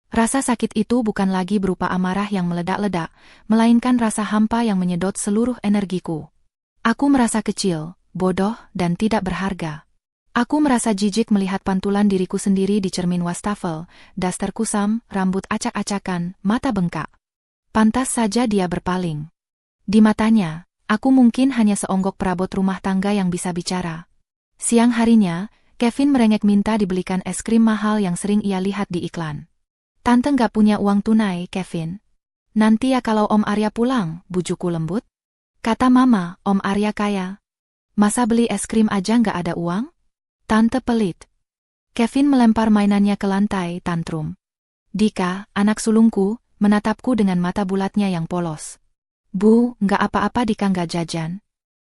Rasa sakit itu bukan lagi berupa amarah yang meledak-ledak, melainkan rasa hampa yang menyedot seluruh energiku. Aku merasa kecil, bodoh, dan tidak berharga. Aku merasa jijik melihat pantulan diriku sendiri di cermin wastafel, daster kusam, rambut acak-acakan, mata bengkak. Pantas saja dia berpaling. Di matanya, aku mungkin hanya seonggok perabot rumah tangga yang bisa bicara. Siang harinya, Kevin merengek minta dibelikan es krim mahal yang sering ia lihat di iklan. Tante nggak punya uang tunai, Kevin. Nanti ya kalau Om Arya pulang, bujukku lembut. Kata Mama, Om Arya kaya. Masa beli es krim aja nggak ada uang? Tante pelit. Kevin melempar mainannya ke lantai, tantrum. Dika, anak sulungku, menatapku dengan mata bulatnya yang polos. Bu, nggak apa-apa Dika nggak jajan.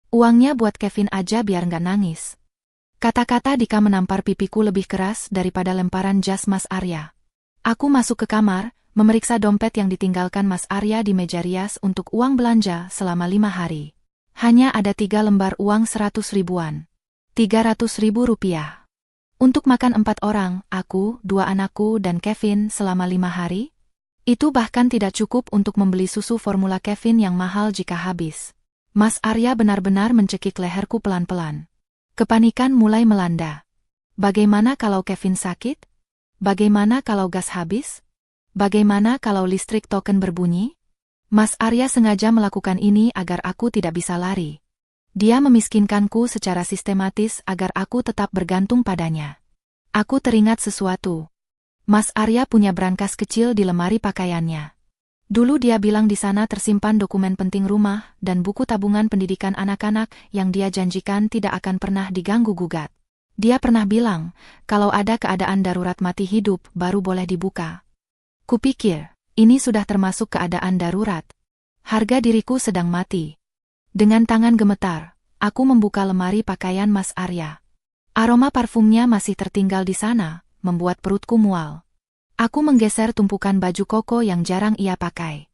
Uangnya buat Kevin aja biar nggak nangis. Kata-kata Dika menampar pipiku lebih keras daripada lemparan jas Mas Arya. Aku masuk ke kamar, memeriksa dompet yang ditinggalkan Mas Arya di meja rias untuk uang belanja selama 5 hari. Hanya ada 3 lembar uang 100 ribuan. 300 ribu rupiah. Untuk makan 4 orang, aku, 2 anakku dan Kevin selama 5 hari? Itu bahkan tidak cukup untuk membeli susu formula Kevin yang mahal jika habis. Mas Arya benar-benar mencekik leherku pelan-pelan. Kepanikan mulai melanda. Bagaimana kalau Kevin sakit? Bagaimana kalau gas habis? Bagaimana kalau listrik token berbunyi? Mas Arya sengaja melakukan ini agar aku tidak bisa lari. Dia memiskinkanku secara sistematis agar aku tetap bergantung padanya. Aku teringat sesuatu. Mas Arya punya brankas kecil di lemari pakaiannya. Dulu dia bilang di sana tersimpan dokumen penting rumah dan buku tabungan pendidikan anak-anak yang dia janjikan tidak akan pernah diganggu-gugat. Dia pernah bilang, kalau ada keadaan darurat mati hidup baru boleh dibuka. Kupikir, ini sudah termasuk keadaan darurat. Harga diriku sedang mati. Dengan tangan gemetar, aku membuka lemari pakaian Mas Arya. Aroma parfumnya masih tertinggal di sana, membuat perutku mual. Aku menggeser tumpukan baju koko yang jarang ia pakai.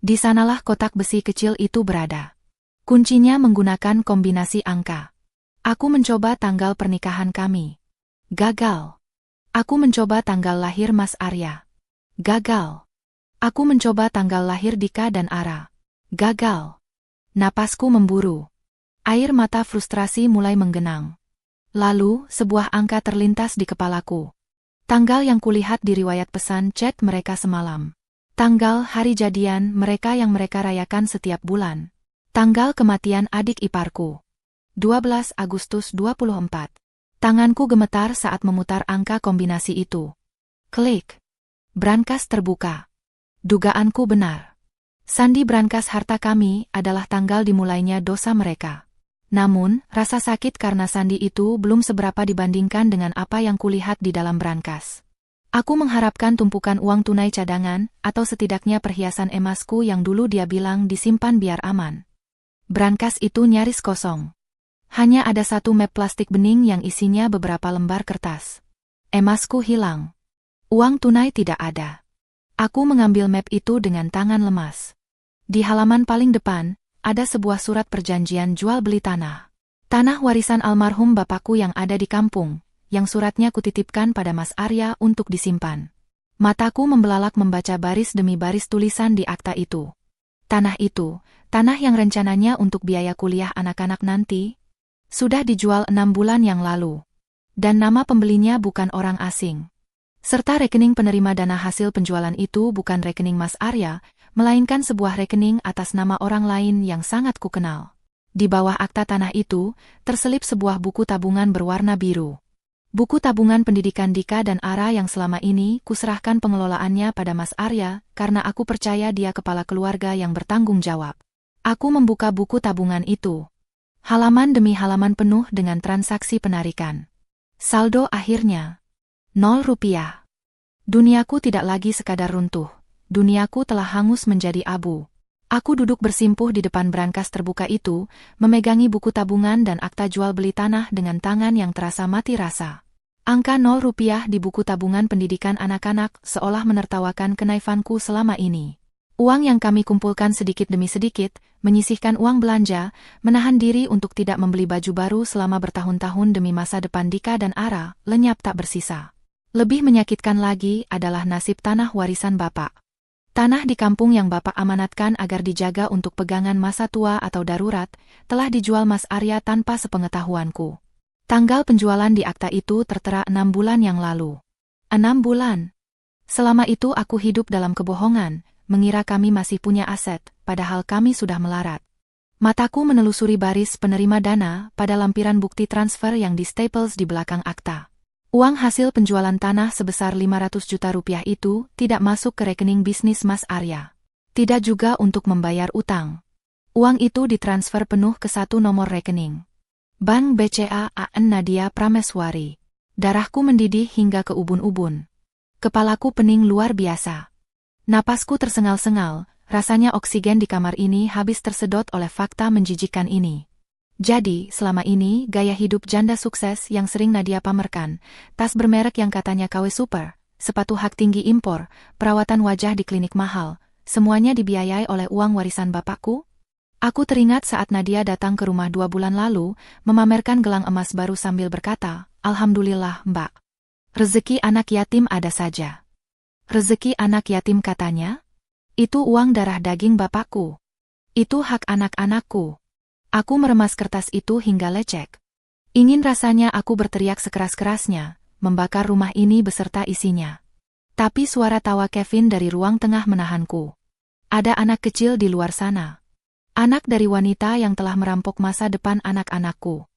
Di sanalah kotak besi kecil itu berada. Kuncinya menggunakan kombinasi angka. Aku mencoba tanggal pernikahan kami. Gagal. Aku mencoba tanggal lahir Mas Arya. Gagal. Aku mencoba tanggal lahir Dika dan Ara. Gagal. Napasku memburu. Air mata frustrasi mulai menggenang. Lalu, sebuah angka terlintas di kepalaku. Tanggal yang kulihat di riwayat pesan chat mereka semalam. Tanggal hari jadian mereka yang mereka rayakan setiap bulan. Tanggal kematian adik iparku. 12 Agustus 24. Tanganku gemetar saat memutar angka kombinasi itu. Klik. Brankas terbuka. Dugaanku benar. Sandi brankas harta kami adalah tanggal dimulainya dosa mereka. Namun, rasa sakit karena sandi itu belum seberapa dibandingkan dengan apa yang kulihat di dalam brankas. Aku mengharapkan tumpukan uang tunai cadangan, atau setidaknya perhiasan emasku yang dulu dia bilang disimpan biar aman. Brankas itu nyaris kosong. Hanya ada satu map plastik bening yang isinya beberapa lembar kertas. Emasku hilang. Uang tunai tidak ada. Aku mengambil map itu dengan tangan lemas. Di halaman paling depan, ada sebuah surat perjanjian jual beli tanah. Tanah warisan almarhum bapakku yang ada di kampung, yang suratnya kutitipkan pada Mas Arya untuk disimpan. Mataku membelalak membaca baris demi baris tulisan di akta itu. Tanah itu, tanah yang rencananya untuk biaya kuliah anak-anak nanti, sudah dijual 6 bulan yang lalu. Dan nama pembelinya bukan orang asing. Serta rekening penerima dana hasil penjualan itu bukan rekening Mas Arya, melainkan sebuah rekening atas nama orang lain yang sangat kukenal. Di bawah akta tanah itu, terselip sebuah buku tabungan berwarna biru. Buku tabungan pendidikan Dika dan Ara yang selama ini kuserahkan pengelolaannya pada Mas Arya, karena aku percaya dia kepala keluarga yang bertanggung jawab. Aku membuka buku tabungan itu. Halaman demi halaman penuh dengan transaksi penarikan. Saldo akhirnya 0 rupiah. Duniaku tidak lagi sekadar runtuh. Duniaku telah hangus menjadi abu. Aku duduk bersimpuh di depan brankas terbuka itu, memegangi buku tabungan dan akta jual beli tanah dengan tangan yang terasa mati rasa. Angka 0 rupiah di buku tabungan pendidikan anak-anak seolah menertawakan kenaifanku selama ini. Uang yang kami kumpulkan sedikit demi sedikit, menyisihkan uang belanja, menahan diri untuk tidak membeli baju baru selama bertahun-tahun demi masa depan Dika dan Ara, lenyap tak bersisa. Lebih menyakitkan lagi adalah nasib tanah warisan Bapak. Tanah di kampung yang Bapak amanatkan agar dijaga untuk pegangan masa tua atau darurat, telah dijual Mas Arya tanpa sepengetahuanku. Tanggal penjualan di akta itu tertera 6 bulan yang lalu. 6 bulan. Selama itu aku hidup dalam kebohongan, mengira kami masih punya aset, padahal kami sudah melarat. Mataku menelusuri baris penerima dana pada lampiran bukti transfer yang di staples di belakang akta. Uang hasil penjualan tanah sebesar 500 juta rupiah itu tidak masuk ke rekening bisnis Mas Arya. Tidak juga untuk membayar utang. Uang itu ditransfer penuh ke satu nomor rekening. Bank BCA AN Nadia Prameswari. Darahku mendidih hingga ke ubun-ubun. Kepalaku pening luar biasa. Napasku tersengal-sengal, rasanya oksigen di kamar ini habis tersedot oleh fakta menjijikkan ini. Jadi, selama ini, gaya hidup janda sukses yang sering Nadia pamerkan, tas bermerek yang katanya KW Super, sepatu hak tinggi impor, perawatan wajah di klinik mahal, semuanya dibiayai oleh uang warisan bapakku? Aku teringat saat Nadia datang ke rumah 2 bulan lalu, memamerkan gelang emas baru sambil berkata, "Alhamdulillah, Mbak. Rezeki anak yatim ada saja." Rezeki anak yatim katanya? Itu uang darah daging bapakku. Itu hak anak-anakku. Aku meremas kertas itu hingga lecek. Ingin rasanya aku berteriak sekeras-kerasnya, membakar rumah ini beserta isinya. Tapi suara tawa Kevin dari ruang tengah menahanku. Ada anak kecil di luar sana. Anak dari wanita yang telah merampok masa depan anak-anakku.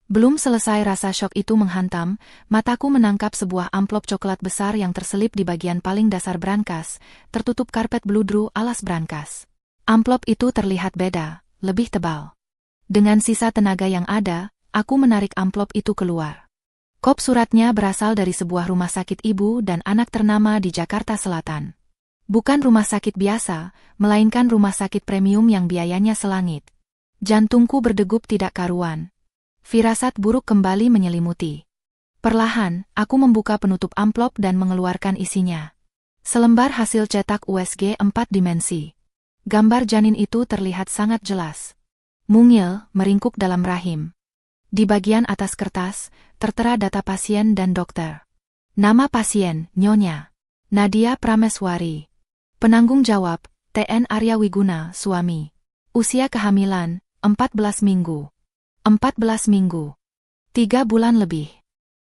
Belum selesai rasa syok itu menghantam, mataku menangkap sebuah amplop coklat besar yang terselip di bagian paling dasar brankas, tertutup karpet bludru alas brankas. Amplop itu terlihat beda, lebih tebal. Dengan sisa tenaga yang ada, aku menarik amplop itu keluar. Kop suratnya berasal dari sebuah rumah sakit ibu dan anak ternama di Jakarta Selatan. Bukan rumah sakit biasa, melainkan rumah sakit premium yang biayanya selangit. Jantungku berdegup tidak karuan. Firasat buruk kembali menyelimuti. Perlahan, aku membuka penutup amplop dan mengeluarkan isinya. Selembar hasil cetak USG 4 dimensi. Gambar janin itu terlihat sangat jelas. Mungil, meringkuk dalam rahim. Di bagian atas kertas, tertera data pasien dan dokter. Nama pasien, Nyonya Nadia Prameswari. Penanggung jawab, TN Arya Wiguna, suami. Usia kehamilan, 14 minggu. 14 minggu. 3 bulan lebih.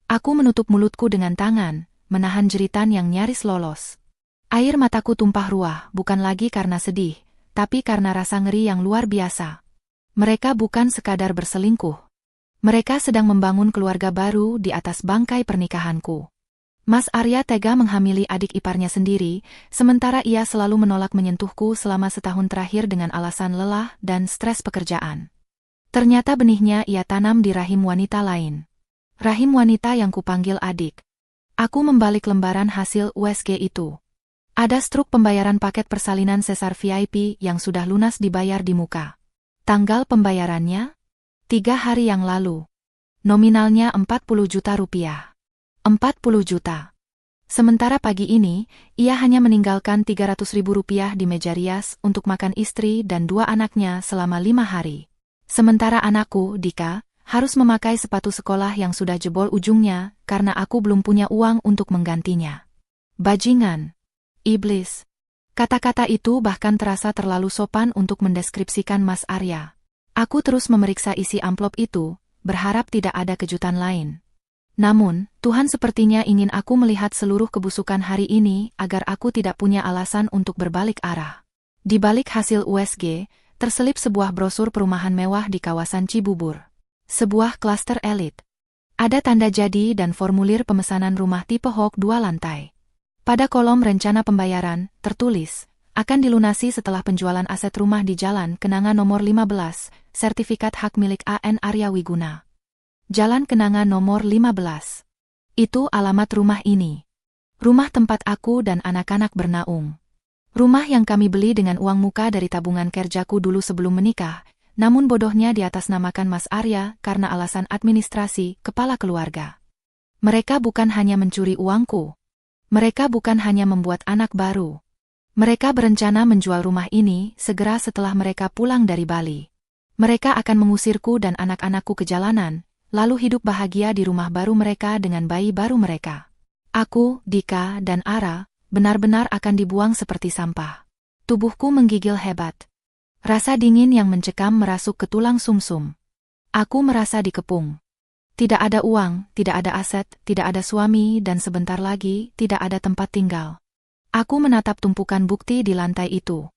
Aku menutup mulutku dengan tangan, menahan jeritan yang nyaris lolos. Air mataku tumpah ruah, bukan lagi karena sedih, tapi karena rasa ngeri yang luar biasa. Mereka bukan sekadar berselingkuh. Mereka sedang membangun keluarga baru di atas bangkai pernikahanku. Mas Arya tega menghamili adik iparnya sendiri, sementara ia selalu menolak menyentuhku selama setahun terakhir dengan alasan lelah dan stres pekerjaan. Ternyata benihnya ia tanam di rahim wanita lain. Rahim wanita yang kupanggil adik. Aku membalik lembaran hasil USG itu. Ada struk pembayaran paket persalinan sesar VIP yang sudah lunas dibayar di muka. Tanggal pembayarannya? 3 hari yang lalu. Nominalnya 40 juta rupiah. 40 juta. Sementara pagi ini, ia hanya meninggalkan 300 ribu rupiah di meja rias untuk makan istri dan 2 anaknya selama 5 hari. Sementara anakku, Dika, harus memakai sepatu sekolah yang sudah jebol ujungnya karena aku belum punya uang untuk menggantinya. Bajingan. Iblis. Kata-kata itu bahkan terasa terlalu sopan untuk mendeskripsikan Mas Arya. Aku terus memeriksa isi amplop itu, berharap tidak ada kejutan lain. Namun, Tuhan sepertinya ingin aku melihat seluruh kebusukan hari ini agar aku tidak punya alasan untuk berbalik arah. Di balik hasil USG, terselip sebuah brosur perumahan mewah di kawasan Cibubur. Sebuah klaster elit. Ada tanda jadi dan formulir pemesanan rumah tipe Hok 2 lantai. Pada kolom rencana pembayaran, tertulis, akan dilunasi setelah penjualan aset rumah di Jalan Kenanga nomor 15, sertifikat hak milik AN Arya Wiguna. Jalan Kenanga nomor 15. Itu alamat rumah ini. Rumah tempat aku dan anak-anak bernaung. Rumah yang kami beli dengan uang muka dari tabungan kerjaku dulu sebelum menikah, namun bodohnya diatasnamakan Mas Arya karena alasan administrasi, kepala keluarga. Mereka bukan hanya mencuri uangku. Mereka bukan hanya membuat anak baru. Mereka berencana menjual rumah ini segera setelah mereka pulang dari Bali. Mereka akan mengusirku dan anak-anakku ke jalanan, lalu hidup bahagia di rumah baru mereka dengan bayi baru mereka. Aku, Dika, dan Ara, benar-benar akan dibuang seperti sampah. Tubuhku menggigil hebat. Rasa dingin yang mencekam merasuk ke tulang sumsum. Aku merasa dikepung. Tidak ada uang, tidak ada aset, tidak ada suami, dan sebentar lagi, tidak ada tempat tinggal. Aku menatap tumpukan bukti di lantai itu.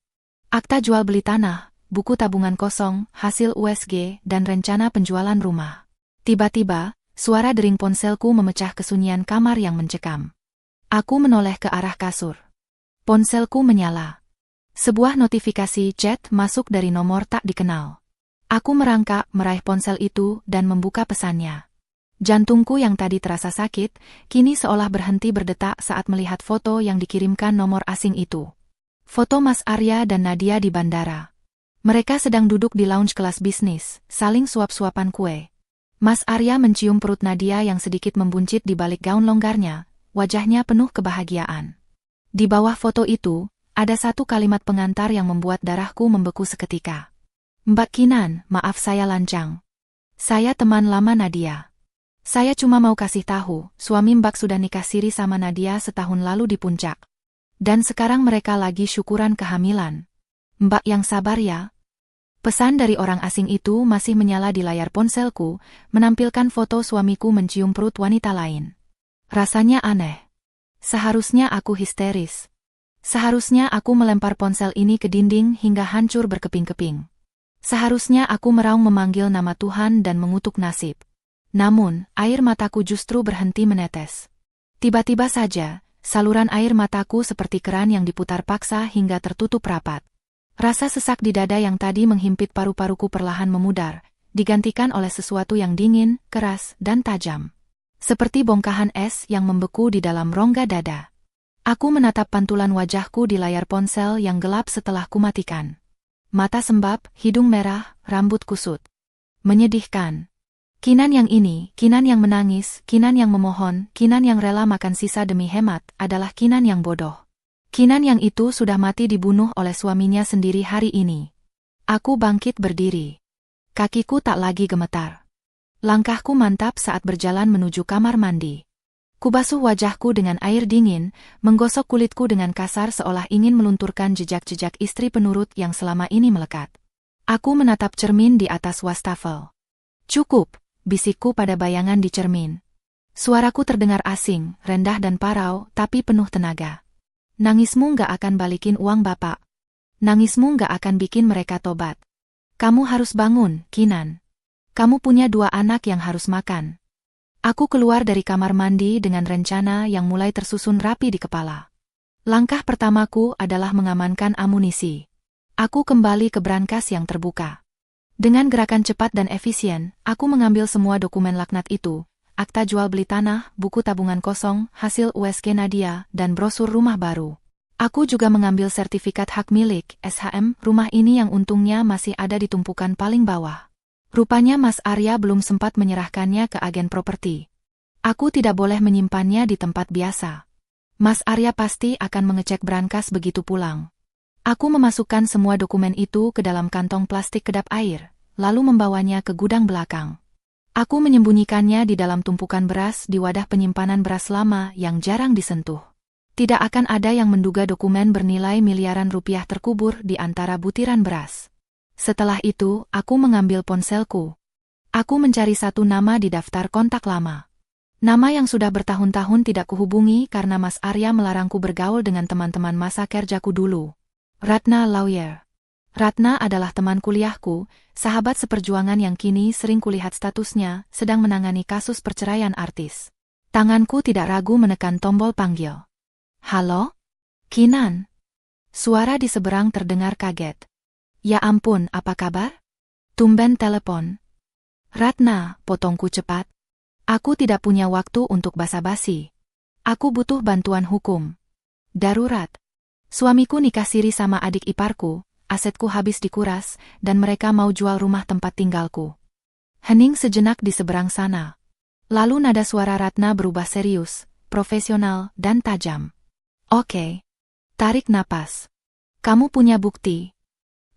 Akta jual beli tanah, buku tabungan kosong, hasil USG, dan rencana penjualan rumah. Tiba-tiba, suara dering ponselku memecah kesunyian kamar yang mencekam. Aku menoleh ke arah kasur. Ponselku menyala. Sebuah notifikasi chat masuk dari nomor tak dikenal. Aku merangkak, meraih ponsel itu, dan membuka pesannya. Jantungku yang tadi terasa sakit, kini seolah berhenti berdetak saat melihat foto yang dikirimkan nomor asing itu. Foto Mas Arya dan Nadia di bandara. Mereka sedang duduk di lounge kelas bisnis, saling suap-suapan kue. Mas Arya mencium perut Nadia yang sedikit membuncit di balik gaun longgarnya, wajahnya penuh kebahagiaan. Di bawah foto itu, ada satu kalimat pengantar yang membuat darahku membeku seketika. Mbak Kinan, maaf saya lancang. Saya teman lama Nadia. Saya cuma mau kasih tahu, suami Mbak sudah nikah siri sama Nadia setahun lalu di puncak. Dan sekarang mereka lagi syukuran kehamilan. Mbak yang sabar ya. Pesan dari orang asing itu masih menyala di layar ponselku, menampilkan foto suamiku mencium perut wanita lain. Rasanya aneh. Seharusnya aku histeris. Seharusnya aku melempar ponsel ini ke dinding hingga hancur berkeping-keping. Seharusnya aku meraung memanggil nama Tuhan dan mengutuk nasib. Namun, air mataku justru berhenti menetes. Tiba-tiba saja, saluran air mataku seperti keran yang diputar paksa hingga tertutup rapat. Rasa sesak di dada yang tadi menghimpit paru-paruku perlahan memudar, digantikan oleh sesuatu yang dingin, keras, dan tajam. Seperti bongkahan es yang membeku di dalam rongga dada. Aku menatap pantulan wajahku di layar ponsel yang gelap setelah kumatikan. Mata sembab, hidung merah, rambut kusut. Menyedihkan. Kinan yang ini, Kinan yang menangis, Kinan yang memohon, Kinan yang rela makan sisa demi hemat, adalah Kinan yang bodoh. Kinan yang itu sudah mati dibunuh oleh suaminya sendiri hari ini. Aku bangkit berdiri. Kakiku tak lagi gemetar. Langkahku mantap saat berjalan menuju kamar mandi. Kubasuh wajahku dengan air dingin, menggosok kulitku dengan kasar seolah ingin melunturkan jejak-jejak istri penurut yang selama ini melekat. Aku menatap cermin di atas wastafel. Cukup, bisikku pada bayangan di cermin. Suaraku terdengar asing, rendah dan parau, tapi penuh tenaga. Nangismu nggak akan balikin uang bapak. Nangismu nggak akan bikin mereka tobat. Kamu harus bangun, Kinan. Kamu punya 2 anak yang harus makan. Aku keluar dari kamar mandi dengan rencana yang mulai tersusun rapi di kepala. Langkah pertamaku adalah mengamankan amunisi. Aku kembali ke brankas yang terbuka. Dengan gerakan cepat dan efisien, aku mengambil semua dokumen laknat itu, akta jual beli tanah, buku tabungan kosong, hasil USG Nadia, dan brosur rumah baru. Aku juga mengambil sertifikat hak milik, SHM, rumah ini yang untungnya masih ada di tumpukan paling bawah. Rupanya Mas Arya belum sempat menyerahkannya ke agen properti. Aku tidak boleh menyimpannya di tempat biasa. Mas Arya pasti akan mengecek brankas begitu pulang. Aku memasukkan semua dokumen itu ke dalam kantong plastik kedap air, lalu membawanya ke gudang belakang. Aku menyembunyikannya di dalam tumpukan beras di wadah penyimpanan beras lama yang jarang disentuh. Tidak akan ada yang menduga dokumen bernilai miliaran rupiah terkubur di antara butiran beras. Setelah itu, aku mengambil ponselku. Aku mencari satu nama di daftar kontak lama. Nama yang sudah bertahun-tahun tidak kuhubungi karena Mas Arya melarangku bergaul dengan teman-teman masa kerjaku dulu. Ratna Lawyer. Ratna adalah teman kuliahku, sahabat seperjuangan yang kini sering kulihat statusnya sedang menangani kasus perceraian artis. Tanganku tidak ragu menekan tombol panggil. Halo? Kinan? Suara di seberang terdengar kaget. Ya ampun, apa kabar? Tumben telepon. Ratna, potongku cepat. Aku tidak punya waktu untuk basa-basi. Aku butuh bantuan hukum. Darurat. Suamiku nikah siri sama adik iparku, asetku habis dikuras, dan mereka mau jual rumah tempat tinggalku. Hening sejenak di seberang sana. Lalu nada suara Ratna berubah serius, profesional, dan tajam. Oke. Tarik napas. Kamu punya bukti?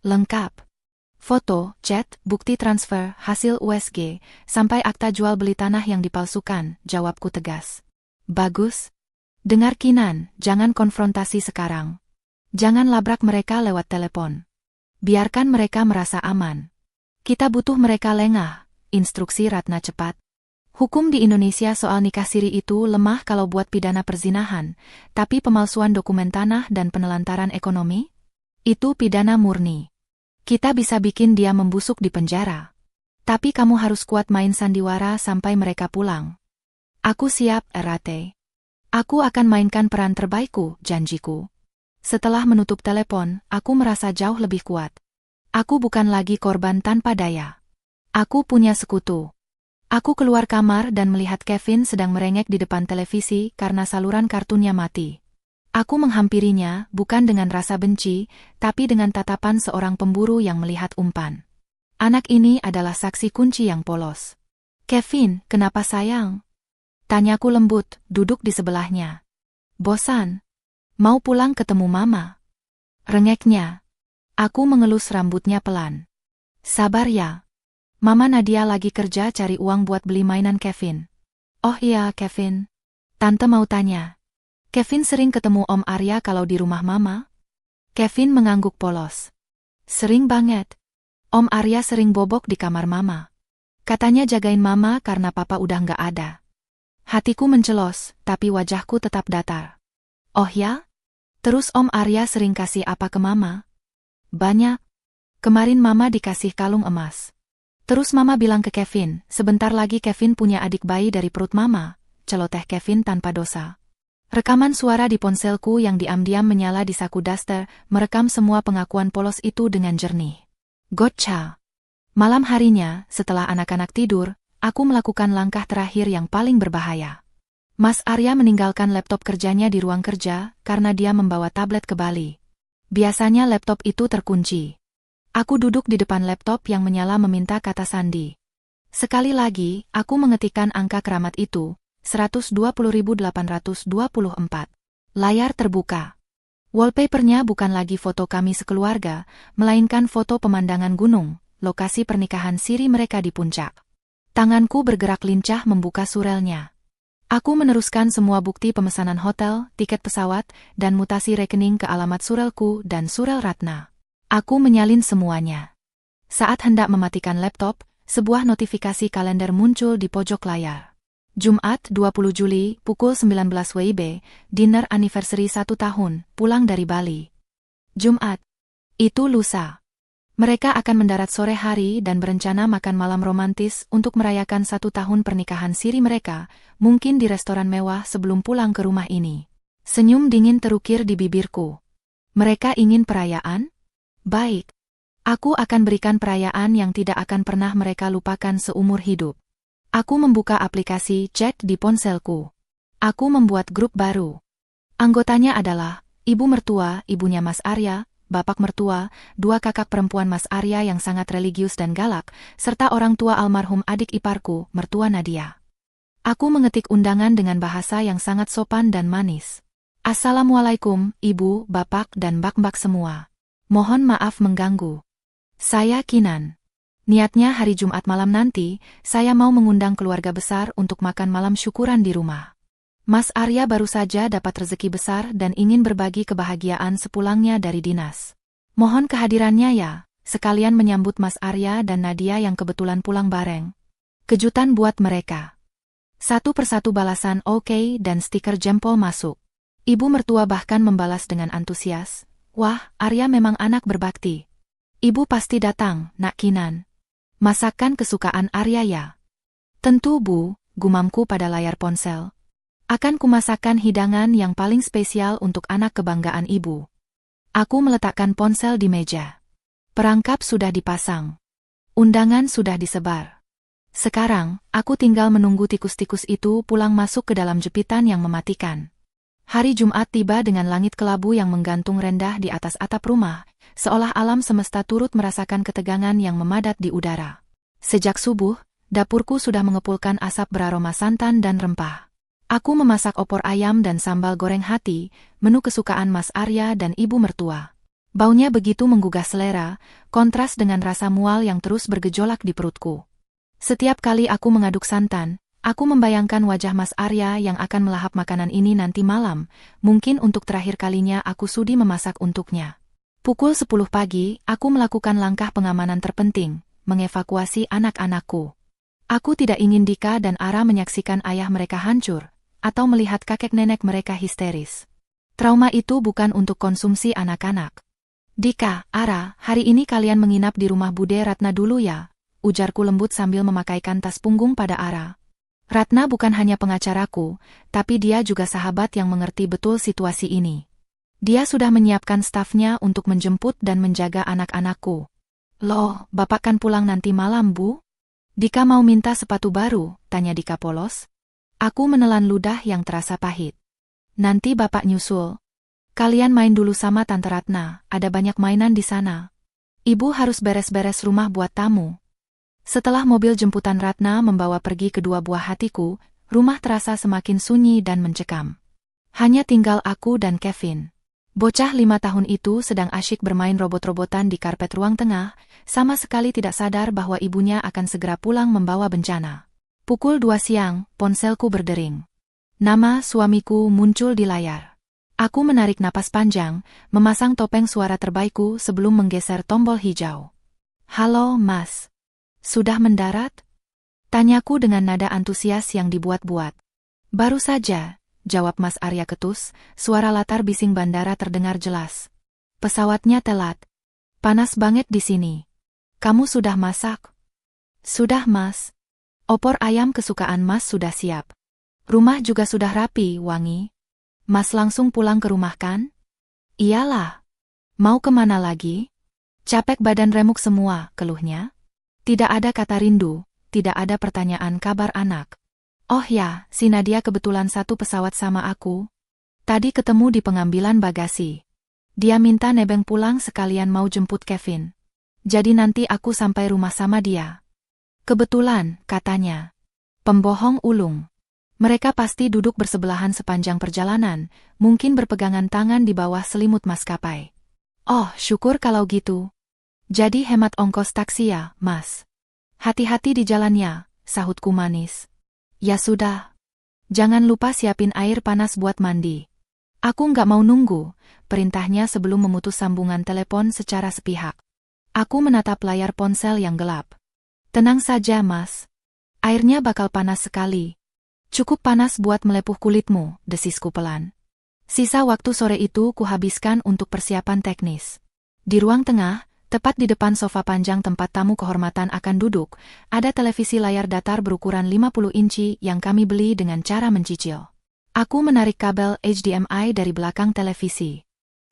Lengkap. Foto, chat, bukti transfer, hasil USG, sampai akta jual beli tanah yang dipalsukan, jawabku tegas. Bagus. Dengar Kinan, jangan konfrontasi sekarang. Jangan labrak mereka lewat telepon. Biarkan mereka merasa aman. Kita butuh mereka lengah, instruksi Ratna cepat. Hukum di Indonesia soal nikah siri itu lemah kalau buat pidana perzinahan, tapi pemalsuan dokumen tanah dan penelantaran ekonomi? Itu pidana murni. Kita bisa bikin dia membusuk di penjara. Tapi kamu harus kuat main sandiwara sampai mereka pulang. Aku siap, Rate. Aku akan mainkan peran terbaikku, janjiku. Setelah menutup telepon, aku merasa jauh lebih kuat. Aku bukan lagi korban tanpa daya. Aku punya sekutu. Aku keluar kamar dan melihat Kevin sedang merengek di depan televisi karena saluran kartunnya mati. Aku menghampirinya bukan dengan rasa benci, tapi dengan tatapan seorang pemburu yang melihat umpan. Anak ini adalah saksi kunci yang polos. Kevin, kenapa sayang? Tanyaku lembut, duduk di sebelahnya. Bosan? Mau pulang ketemu mama? Rengeknya. Aku mengelus rambutnya pelan. Sabar ya. Mama Nadia lagi kerja cari uang buat beli mainan Kevin. Oh iya, Kevin. Tante mau tanya. Kevin sering ketemu Om Arya kalau di rumah Mama? Kevin mengangguk polos. Sering banget. Om Arya sering bobok di kamar Mama. Katanya jagain Mama karena Papa udah nggak ada. Hatiku mencelos, tapi wajahku tetap datar. Oh ya? Terus Om Arya sering kasih apa ke Mama? Banyak. Kemarin Mama dikasih kalung emas. Terus Mama bilang ke Kevin, sebentar lagi Kevin punya adik bayi dari perut Mama, celoteh Kevin tanpa dosa. Rekaman suara di ponselku yang diam-diam menyala di saku daster, merekam semua pengakuan polos itu dengan jernih. Gotcha. Malam harinya, setelah anak-anak tidur, aku melakukan langkah terakhir yang paling berbahaya. Mas Arya meninggalkan laptop kerjanya di ruang kerja, karena dia membawa tablet ke Bali. Biasanya laptop itu terkunci. Aku duduk di depan laptop yang menyala meminta kata sandi. Sekali lagi, aku mengetikkan angka keramat itu, 120.824. Layar terbuka. Wallpapernya bukan lagi foto kami sekeluarga, melainkan foto pemandangan gunung, lokasi pernikahan siri mereka di puncak. Tanganku bergerak lincah membuka surelnya. Aku meneruskan semua bukti pemesanan hotel, tiket pesawat, dan mutasi rekening ke alamat surelku dan surel Ratna. Aku menyalin semuanya. Saat hendak mematikan laptop, sebuah notifikasi kalender muncul di pojok layar. Jumat 20 Juli, pukul 19 WIB, dinner anniversary 1 tahun, pulang dari Bali. Jumat. Itu lusa. Mereka akan mendarat sore hari dan berencana makan malam romantis untuk merayakan 1 tahun pernikahan siri mereka, mungkin di restoran mewah sebelum pulang ke rumah ini. Senyum dingin terukir di bibirku. Mereka ingin perayaan? Baik. Aku akan berikan perayaan yang tidak akan pernah mereka lupakan seumur hidup. Aku membuka aplikasi chat di ponselku. Aku membuat grup baru. Anggotanya adalah ibu mertua, ibunya Mas Arya, bapak mertua, 2 kakak perempuan Mas Arya yang sangat religius dan galak, serta orang tua almarhum adik iparku, mertua Nadia. Aku mengetik undangan dengan bahasa yang sangat sopan dan manis. Assalamualaikum, ibu, bapak dan mbak-mbak semua. Mohon maaf mengganggu. Saya Kinan. Niatnya hari Jumat malam nanti, saya mau mengundang keluarga besar untuk makan malam syukuran di rumah. Mas Arya baru saja dapat rezeki besar dan ingin berbagi kebahagiaan sepulangnya dari dinas. Mohon kehadirannya ya, sekalian menyambut Mas Arya dan Nadia yang kebetulan pulang bareng. Kejutan buat mereka. Satu persatu balasan oke dan stiker jempol masuk. Ibu mertua bahkan membalas dengan antusias. Wah, Arya memang anak berbakti. Ibu pasti datang, Nak Kinan. Masakan kesukaan Arya ya? Tentu Bu, gumamku pada layar ponsel. Akan kumasakan hidangan yang paling spesial untuk anak kebanggaan ibu. Aku meletakkan ponsel di meja. Perangkap sudah dipasang. Undangan sudah disebar. Sekarang, aku tinggal menunggu tikus-tikus itu pulang masuk ke dalam jepitan yang mematikan. Hari Jumat tiba dengan langit kelabu yang menggantung rendah di atas atap rumah, seolah alam semesta turut merasakan ketegangan yang memadat di udara. Sejak subuh, dapurku sudah mengepulkan asap beraroma santan dan rempah. Aku memasak opor ayam dan sambal goreng hati, menu kesukaan Mas Arya dan ibu mertua. Baunya begitu menggugah selera, kontras dengan rasa mual yang terus bergejolak di perutku. Setiap kali aku mengaduk santan, aku membayangkan wajah Mas Arya yang akan melahap makanan ini nanti malam, mungkin untuk terakhir kalinya aku sudi memasak untuknya. Pukul 10 pagi, aku melakukan langkah pengamanan terpenting, mengevakuasi anak-anakku. Aku tidak ingin Dika dan Ara menyaksikan ayah mereka hancur, atau melihat kakek nenek mereka histeris. Trauma itu bukan untuk konsumsi anak-anak. Dika, Ara, hari ini kalian menginap di rumah Bude Ratna dulu ya, ujarku lembut sambil memakaikan tas punggung pada Ara. Ratna bukan hanya pengacaraku, tapi dia juga sahabat yang mengerti betul situasi ini. Dia sudah menyiapkan stafnya untuk menjemput dan menjaga anak-anakku. Loh, bapak kan pulang nanti malam, Bu? Dika mau minta sepatu baru, tanya Dika polos. Aku menelan ludah yang terasa pahit. Nanti bapak nyusul. Kalian main dulu sama Tante Ratna, ada banyak mainan di sana. Ibu harus beres-beres rumah buat tamu. Setelah mobil jemputan Ratna membawa pergi kedua buah hatiku, rumah terasa semakin sunyi dan mencekam. Hanya tinggal aku dan Kevin. Bocah 5 tahun itu sedang asyik bermain robot-robotan di karpet ruang tengah, sama sekali tidak sadar bahwa ibunya akan segera pulang membawa bencana. Pukul 2 siang, ponselku berdering. Nama suamiku muncul di layar. Aku menarik napas panjang, memasang topeng suara terbaikku sebelum menggeser tombol hijau. Halo, Mas. Sudah mendarat? Tanyaku dengan nada antusias yang dibuat-buat. Baru saja, jawab Mas Arya ketus, suara latar bising bandara terdengar jelas. Pesawatnya telat. Panas banget di sini. Kamu sudah masak? Sudah, Mas. Opor ayam kesukaan Mas sudah siap. Rumah juga sudah rapi, wangi. Mas langsung pulang ke rumah kan? Iyalah. Mau kemana lagi? Capek badan remuk semua, keluhnya. Tidak ada kata rindu, tidak ada pertanyaan kabar anak. Oh ya, si Nadia kebetulan satu pesawat sama aku. Tadi ketemu di pengambilan bagasi. Dia minta nebeng pulang sekalian mau jemput Kevin. Jadi nanti aku sampai rumah sama dia. Kebetulan, katanya. Pembohong ulung. Mereka pasti duduk bersebelahan sepanjang perjalanan, mungkin berpegangan tangan di bawah selimut maskapai. Oh, syukur kalau gitu. Jadi hemat ongkos taksi ya, Mas. Hati-hati di jalannya, sahutku manis. Ya sudah. Jangan lupa siapin air panas buat mandi. Aku nggak mau nunggu, perintahnya sebelum memutus sambungan telepon secara sepihak. Aku menatap layar ponsel yang gelap. Tenang saja, Mas. Airnya bakal panas sekali. Cukup panas buat melepuh kulitmu, desisku pelan. Sisa waktu sore itu kuhabiskan untuk persiapan teknis. Di ruang tengah, tepat di depan sofa panjang tempat tamu kehormatan akan duduk, ada televisi layar datar berukuran 50 inci yang kami beli dengan cara mencicil. Aku menarik kabel HDMI dari belakang televisi.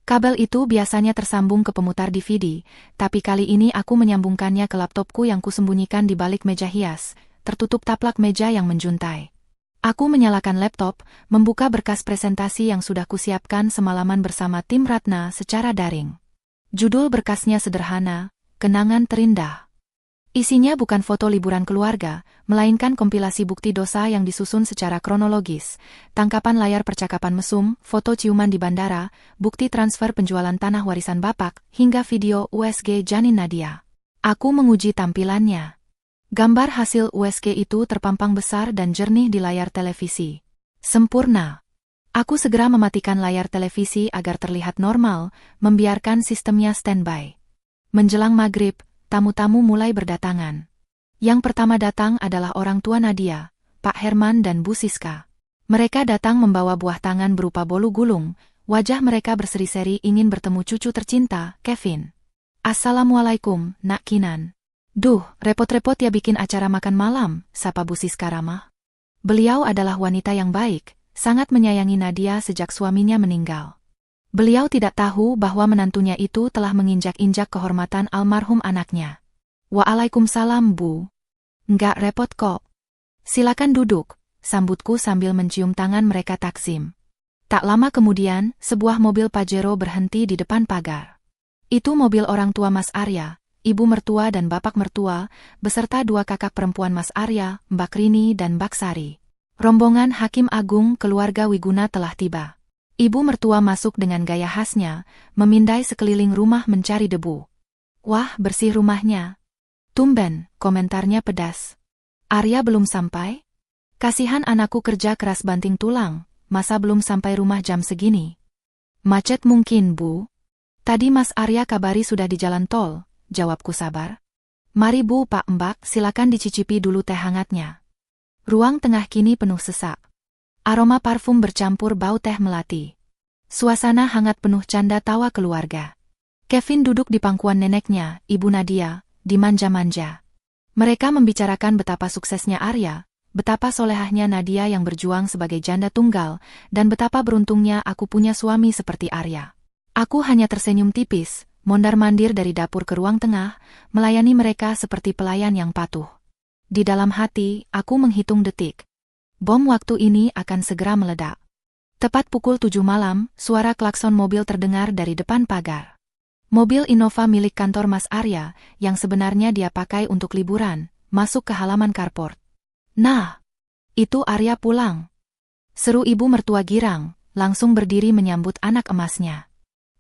Kabel itu biasanya tersambung ke pemutar DVD, tapi kali ini aku menyambungkannya ke laptopku yang kusembunyikan di balik meja hias, tertutup taplak meja yang menjuntai. Aku menyalakan laptop, membuka berkas presentasi yang sudah kusiapkan semalaman bersama tim Ratna secara daring. Judul berkasnya sederhana, Kenangan Terindah. Isinya bukan foto liburan keluarga, melainkan kompilasi bukti dosa yang disusun secara kronologis, tangkapan layar percakapan mesum, foto ciuman di bandara, bukti transfer penjualan tanah warisan bapak, hingga video USG janin Nadia. Aku menguji tampilannya. Gambar hasil USG itu terpampang besar dan jernih di layar televisi. Sempurna. Aku segera mematikan layar televisi agar terlihat normal, membiarkan sistemnya standby. Menjelang maghrib, tamu-tamu mulai berdatangan. Yang pertama datang adalah orang tua Nadia, Pak Herman dan Bu Siska. Mereka datang membawa buah tangan berupa bolu gulung, wajah mereka berseri-seri ingin bertemu cucu tercinta, Kevin. Assalamualaikum, Nak Kinan. Duh, repot-repot ya bikin acara makan malam, sapa Bu Siska ramah. Beliau adalah wanita yang baik, sangat menyayangi Nadia sejak suaminya meninggal. Beliau tidak tahu bahwa menantunya itu telah menginjak-injak kehormatan almarhum anaknya. Waalaikumsalam, Bu. Enggak repot kok. Silakan duduk, sambutku sambil mencium tangan mereka taksim. Tak lama kemudian, sebuah mobil Pajero berhenti di depan pagar. Itu mobil orang tua Mas Arya, ibu mertua dan bapak mertua, beserta dua kakak perempuan Mas Arya, Mbak Rini dan Mbak Sari. Rombongan Hakim Agung keluarga Wiguna telah tiba. Ibu mertua masuk dengan gaya khasnya, memindai sekeliling rumah mencari debu. Wah, bersih rumahnya. Tumben, komentarnya pedas. Arya belum sampai? Kasihan anakku kerja keras banting tulang, masa belum sampai rumah jam segini? Macet mungkin, Bu. Tadi Mas Arya kabari sudah di jalan tol, jawabku sabar. Mari Bu, Pak, Mbak, silakan dicicipi dulu teh hangatnya. Ruang tengah kini penuh sesak. Aroma parfum bercampur bau teh melati. Suasana hangat penuh canda tawa keluarga. Kevin duduk di pangkuan neneknya, Ibu Nadia, dimanja-manja. Mereka membicarakan betapa suksesnya Arya, betapa solehahnya Nadia yang berjuang sebagai janda tunggal, dan betapa beruntungnya aku punya suami seperti Arya. Aku hanya tersenyum tipis, mondar-mandir dari dapur ke ruang tengah, melayani mereka seperti pelayan yang patuh. Di dalam hati, aku menghitung detik. Bom waktu ini akan segera meledak. Tepat pukul 7 malam, suara klakson mobil terdengar dari depan pagar. Mobil Innova milik kantor Mas Arya, yang sebenarnya dia pakai untuk liburan, masuk ke halaman carport. Nah, itu Arya pulang. Seru ibu mertua girang, langsung berdiri menyambut anak emasnya.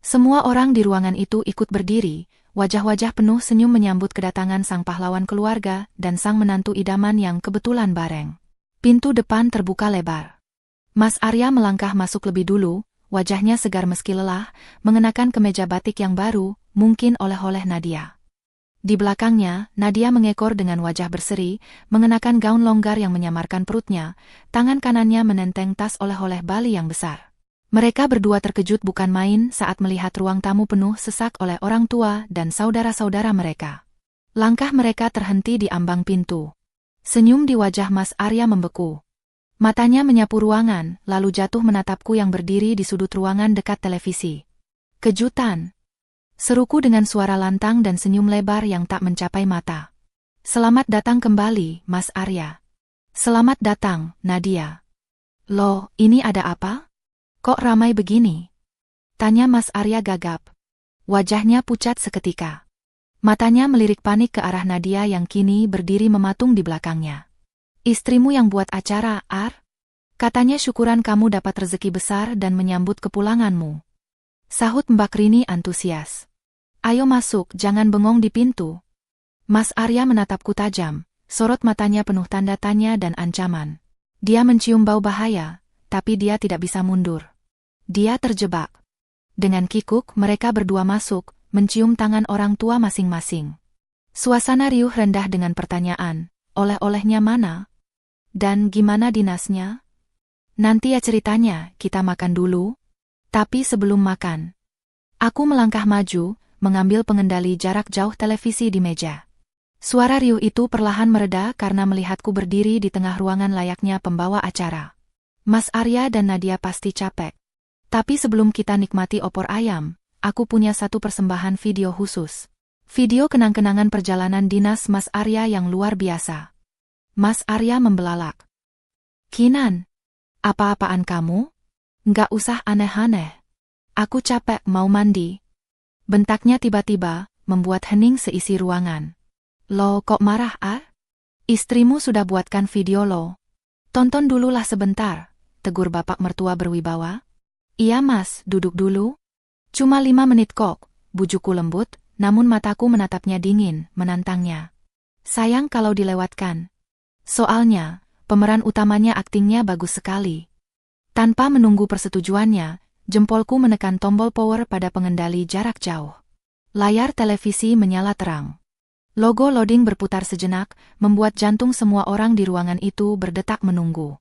Semua orang di ruangan itu ikut berdiri, wajah-wajah penuh senyum menyambut kedatangan sang pahlawan keluarga dan sang menantu idaman yang kebetulan bareng. Pintu depan terbuka lebar. Mas Arya melangkah masuk lebih dulu, wajahnya segar meski lelah, mengenakan kemeja batik yang baru, mungkin oleh-oleh Nadia. Di belakangnya, Nadia mengekor dengan wajah berseri, mengenakan gaun longgar yang menyamarkan perutnya, tangan kanannya menenteng tas oleh-oleh Bali yang besar. Mereka berdua terkejut bukan main saat melihat ruang tamu penuh sesak oleh orang tua dan saudara-saudara mereka. Langkah mereka terhenti di ambang pintu. Senyum di wajah Mas Arya membeku. Matanya menyapu ruangan, lalu jatuh menatapku yang berdiri di sudut ruangan dekat televisi. Kejutan. Seruku dengan suara lantang dan senyum lebar yang tak mencapai mata. Selamat datang kembali, Mas Arya. Selamat datang, Nadia. Loh, ini ada apa? Kok ramai begini? Tanya Mas Arya gagap. Wajahnya pucat seketika. Matanya melirik panik ke arah Nadia yang kini berdiri mematung di belakangnya. Istrimu yang buat acara, Ar? Katanya syukuran kamu dapat rezeki besar dan menyambut kepulanganmu. Sahut Mbak Rini antusias. Ayo masuk, jangan bengong di pintu. Mas Arya menatapku tajam, sorot matanya penuh tanda tanya dan ancaman. Dia mencium bau bahaya, tapi dia tidak bisa mundur. Dia terjebak. Dengan kikuk mereka berdua masuk, mencium tangan orang tua masing-masing. Suasana riuh rendah dengan pertanyaan, oleh-olehnya mana? Dan gimana dinasnya? Nanti ya ceritanya, kita makan dulu. Tapi sebelum makan, aku melangkah maju, mengambil pengendali jarak jauh televisi di meja. Suara riuh itu perlahan mereda karena melihatku berdiri di tengah ruangan layaknya pembawa acara. Mas Arya dan Nadia pasti capek. Tapi sebelum kita nikmati opor ayam, aku punya satu persembahan video khusus. Video kenang-kenangan perjalanan dinas Mas Arya yang luar biasa. Mas Arya membelalak. Kinan, apa-apaan kamu? Nggak usah aneh-aneh. Aku capek mau mandi. Bentaknya tiba-tiba, membuat hening seisi ruangan. Lo kok marah ah? Istrimu sudah buatkan video lo. Tonton dululah sebentar, tegur bapak mertua berwibawa. Iya mas, duduk dulu. Cuma 5 menit kok, bujukku lembut, namun mataku menatapnya dingin, menantangnya. Sayang kalau dilewatkan. Soalnya, pemeran utamanya aktingnya bagus sekali. Tanpa menunggu persetujuannya, jempolku menekan tombol power pada pengendali jarak jauh. Layar televisi menyala terang. Logo loading berputar sejenak, membuat jantung semua orang di ruangan itu berdetak menunggu.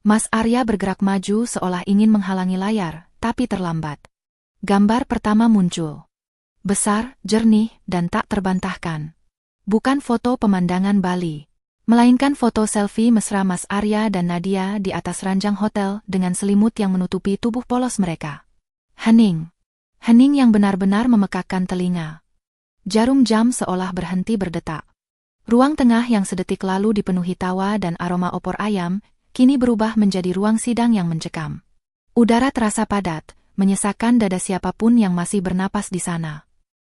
Mas Arya bergerak maju seolah ingin menghalangi layar, tapi terlambat. Gambar pertama muncul. Besar, jernih, dan tak terbantahkan. Bukan foto pemandangan Bali, melainkan foto selfie mesra Mas Arya dan Nadia di atas ranjang hotel dengan selimut yang menutupi tubuh polos mereka. Hening. Hening yang benar-benar memekakkan telinga. Jarum jam seolah berhenti berdetak. Ruang tengah yang sedetik lalu dipenuhi tawa dan aroma opor ayam, kini berubah menjadi ruang sidang yang mencekam. Udara terasa padat, menyesakkan dada siapapun yang masih bernapas di sana.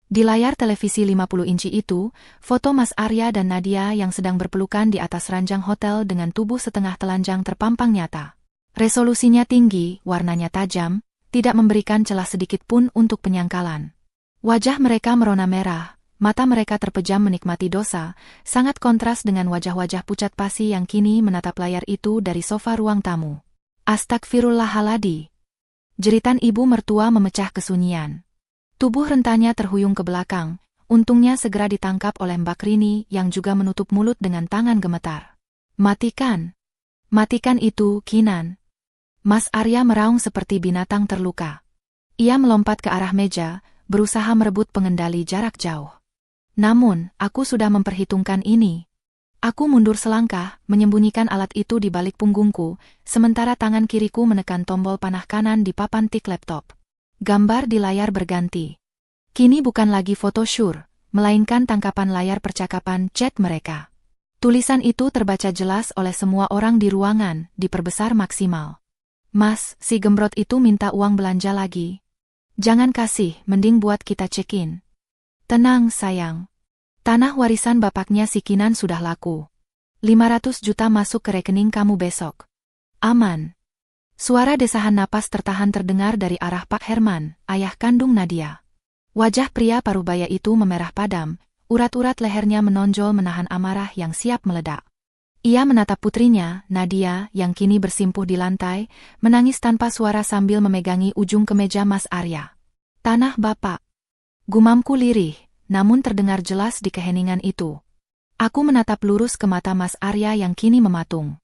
Di layar televisi 50 inci itu, foto Mas Arya dan Nadia yang sedang berpelukan di atas ranjang hotel dengan tubuh setengah telanjang terpampang nyata. Resolusinya tinggi, warnanya tajam, tidak memberikan celah sedikit pun untuk penyangkalan. Wajah mereka merona merah, mata mereka terpejam menikmati dosa, sangat kontras dengan wajah-wajah pucat pasi yang kini menatap layar itu dari sofa ruang tamu. Astagfirullahaladzim. Jeritan ibu mertua memecah kesunyian. Tubuh rentanya terhuyung ke belakang, untungnya segera ditangkap oleh Mbak Rini yang juga menutup mulut dengan tangan gemetar. Matikan. Matikan itu, Kinan. Mas Arya meraung seperti binatang terluka. Ia melompat ke arah meja, berusaha merebut pengendali jarak jauh. Namun, aku sudah memperhitungkan ini. Aku mundur selangkah, menyembunyikan alat itu di balik punggungku, sementara tangan kiriku menekan tombol panah kanan di papan tik laptop. Gambar di layar berganti. Kini bukan lagi foto syur, melainkan tangkapan layar percakapan chat mereka. Tulisan itu terbaca jelas oleh semua orang di ruangan, diperbesar maksimal. Mas, si gembrot itu minta uang belanja lagi. Jangan kasih, mending buat kita check-in. Tenang, sayang. Tanah warisan bapaknya si Kinan sudah laku. 500 juta masuk ke rekening kamu besok. Aman. Suara desahan napas tertahan terdengar dari arah Pak Herman, ayah kandung Nadia. Wajah pria parubaya itu memerah padam, urat-urat lehernya menonjol menahan amarah yang siap meledak. Ia menatap putrinya, Nadia, yang kini bersimpuh di lantai, menangis tanpa suara sambil memegangi ujung kemeja Mas Arya. Tanah bapak. Gumamku lirih, namun terdengar jelas di keheningan itu. Aku menatap lurus ke mata Mas Arya yang kini mematung.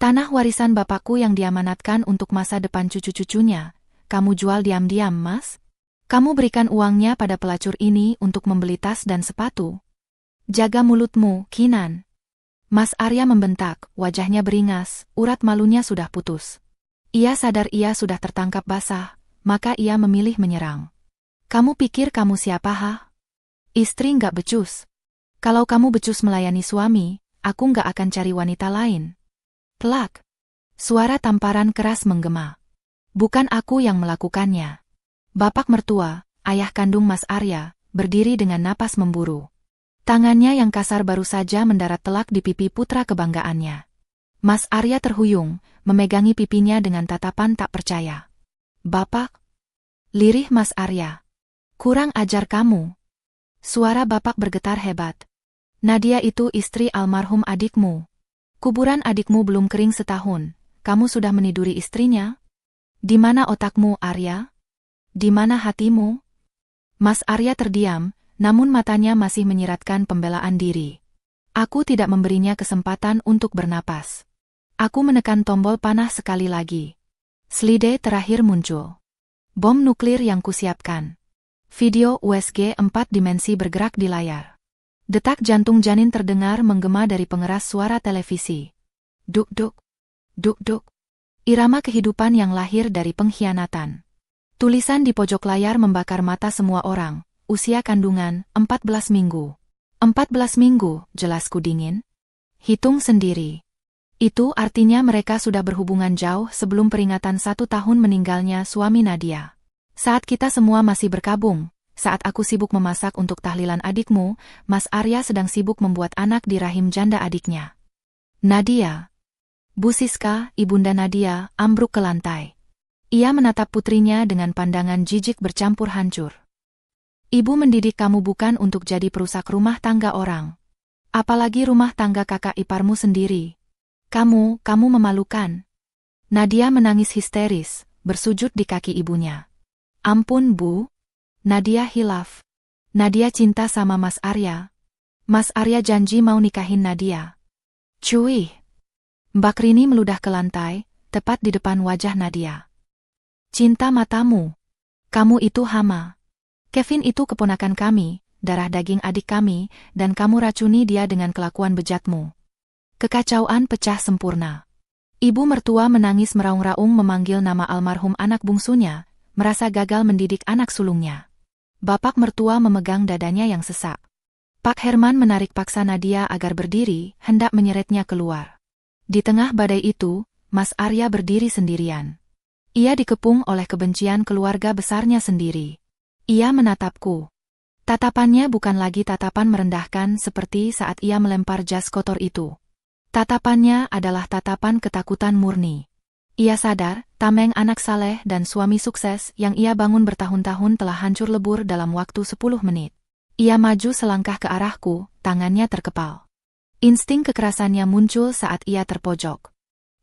Tanah warisan bapakku yang diamanatkan untuk masa depan cucu-cucunya, kamu jual diam-diam, Mas? Kamu berikan uangnya pada pelacur ini untuk membeli tas dan sepatu. Jaga mulutmu, Kinan. Mas Arya membentak, wajahnya beringas, urat malunya sudah putus. Ia sadar ia sudah tertangkap basah, maka ia memilih menyerang. Kamu pikir kamu siapa, ha? Istri nggak becus. Kalau kamu becus melayani suami, aku nggak akan cari wanita lain. Plak. Suara tamparan keras menggema. Bukan aku yang melakukannya. Bapak mertua, ayah kandung Mas Arya, berdiri dengan napas memburu. Tangannya yang kasar baru saja mendarat telak di pipi putra kebanggaannya. Mas Arya terhuyung, memegangi pipinya dengan tatapan tak percaya. Bapak? Lirih Mas Arya. Kurang ajar kamu. Suara bapak bergetar hebat. Nadia itu istri almarhum adikmu. Kuburan adikmu belum kering setahun, kamu sudah meniduri istrinya? Di mana otakmu, Arya? Di mana hatimu? Mas Arya terdiam, namun matanya masih menyiratkan pembelaan diri. Aku tidak memberinya kesempatan untuk bernapas. Aku menekan tombol panah sekali lagi. Slide terakhir muncul. Bom nuklir yang kusiapkan. Video USG 4 dimensi bergerak di layar. Detak jantung janin terdengar menggema dari pengeras suara televisi. Duk-duk, duk-duk. Irama kehidupan yang lahir dari pengkhianatan. Tulisan di pojok layar membakar mata semua orang. Usia kandungan, 14 minggu. 14 minggu, jelasku dingin. Hitung sendiri. Itu artinya mereka sudah berhubungan jauh sebelum peringatan 1 tahun meninggalnya suami Nadia. Saat kita semua masih berkabung, saat aku sibuk memasak untuk tahlilan adikmu, Mas Arya sedang sibuk membuat anak di rahim janda adiknya. Nadia. Bu Siska, ibunda Nadia, ambruk ke lantai. Ia menatap putrinya dengan pandangan jijik bercampur hancur. Ibu mendidik kamu bukan untuk jadi perusak rumah tangga orang. Apalagi rumah tangga kakak iparmu sendiri. Kamu memalukan. Nadia menangis histeris, bersujud di kaki ibunya. Ampun Bu. Nadia hilaf. Nadia cinta sama Mas Arya. Mas Arya janji mau nikahin Nadia. Cuy. Mbak Rini meludah ke lantai, tepat di depan wajah Nadia. Cinta matamu. Kamu itu hama. Kevin itu keponakan kami, darah daging adik kami, dan kamu racuni dia dengan kelakuan bejatmu. Kekacauan pecah sempurna. Ibu mertua menangis meraung-raung memanggil nama almarhum anak bungsunya, merasa gagal mendidik anak sulungnya. Bapak mertua memegang dadanya yang sesak. Pak Herman menarik paksa Nadia agar berdiri, hendak menyeretnya keluar. Di tengah badai itu, Mas Arya berdiri sendirian. Ia dikepung oleh kebencian keluarga besarnya sendiri. Ia menatapku. Tatapannya bukan lagi tatapan merendahkan seperti saat ia melempar jas kotor itu. Tatapannya adalah tatapan ketakutan murni. Ia sadar, tameng anak saleh dan suami sukses yang ia bangun bertahun-tahun telah hancur lebur dalam waktu 10 menit. Ia maju selangkah ke arahku, tangannya terkepal. Insting kekerasannya muncul saat ia terpojok.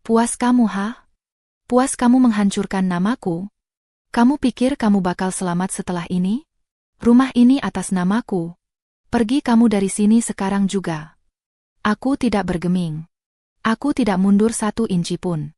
Puas kamu, ha? Puas kamu menghancurkan namaku? Kamu pikir kamu bakal selamat setelah ini? Rumah ini atas namaku. Pergi kamu dari sini sekarang juga. Aku tidak bergeming. Aku tidak mundur 1 inci pun.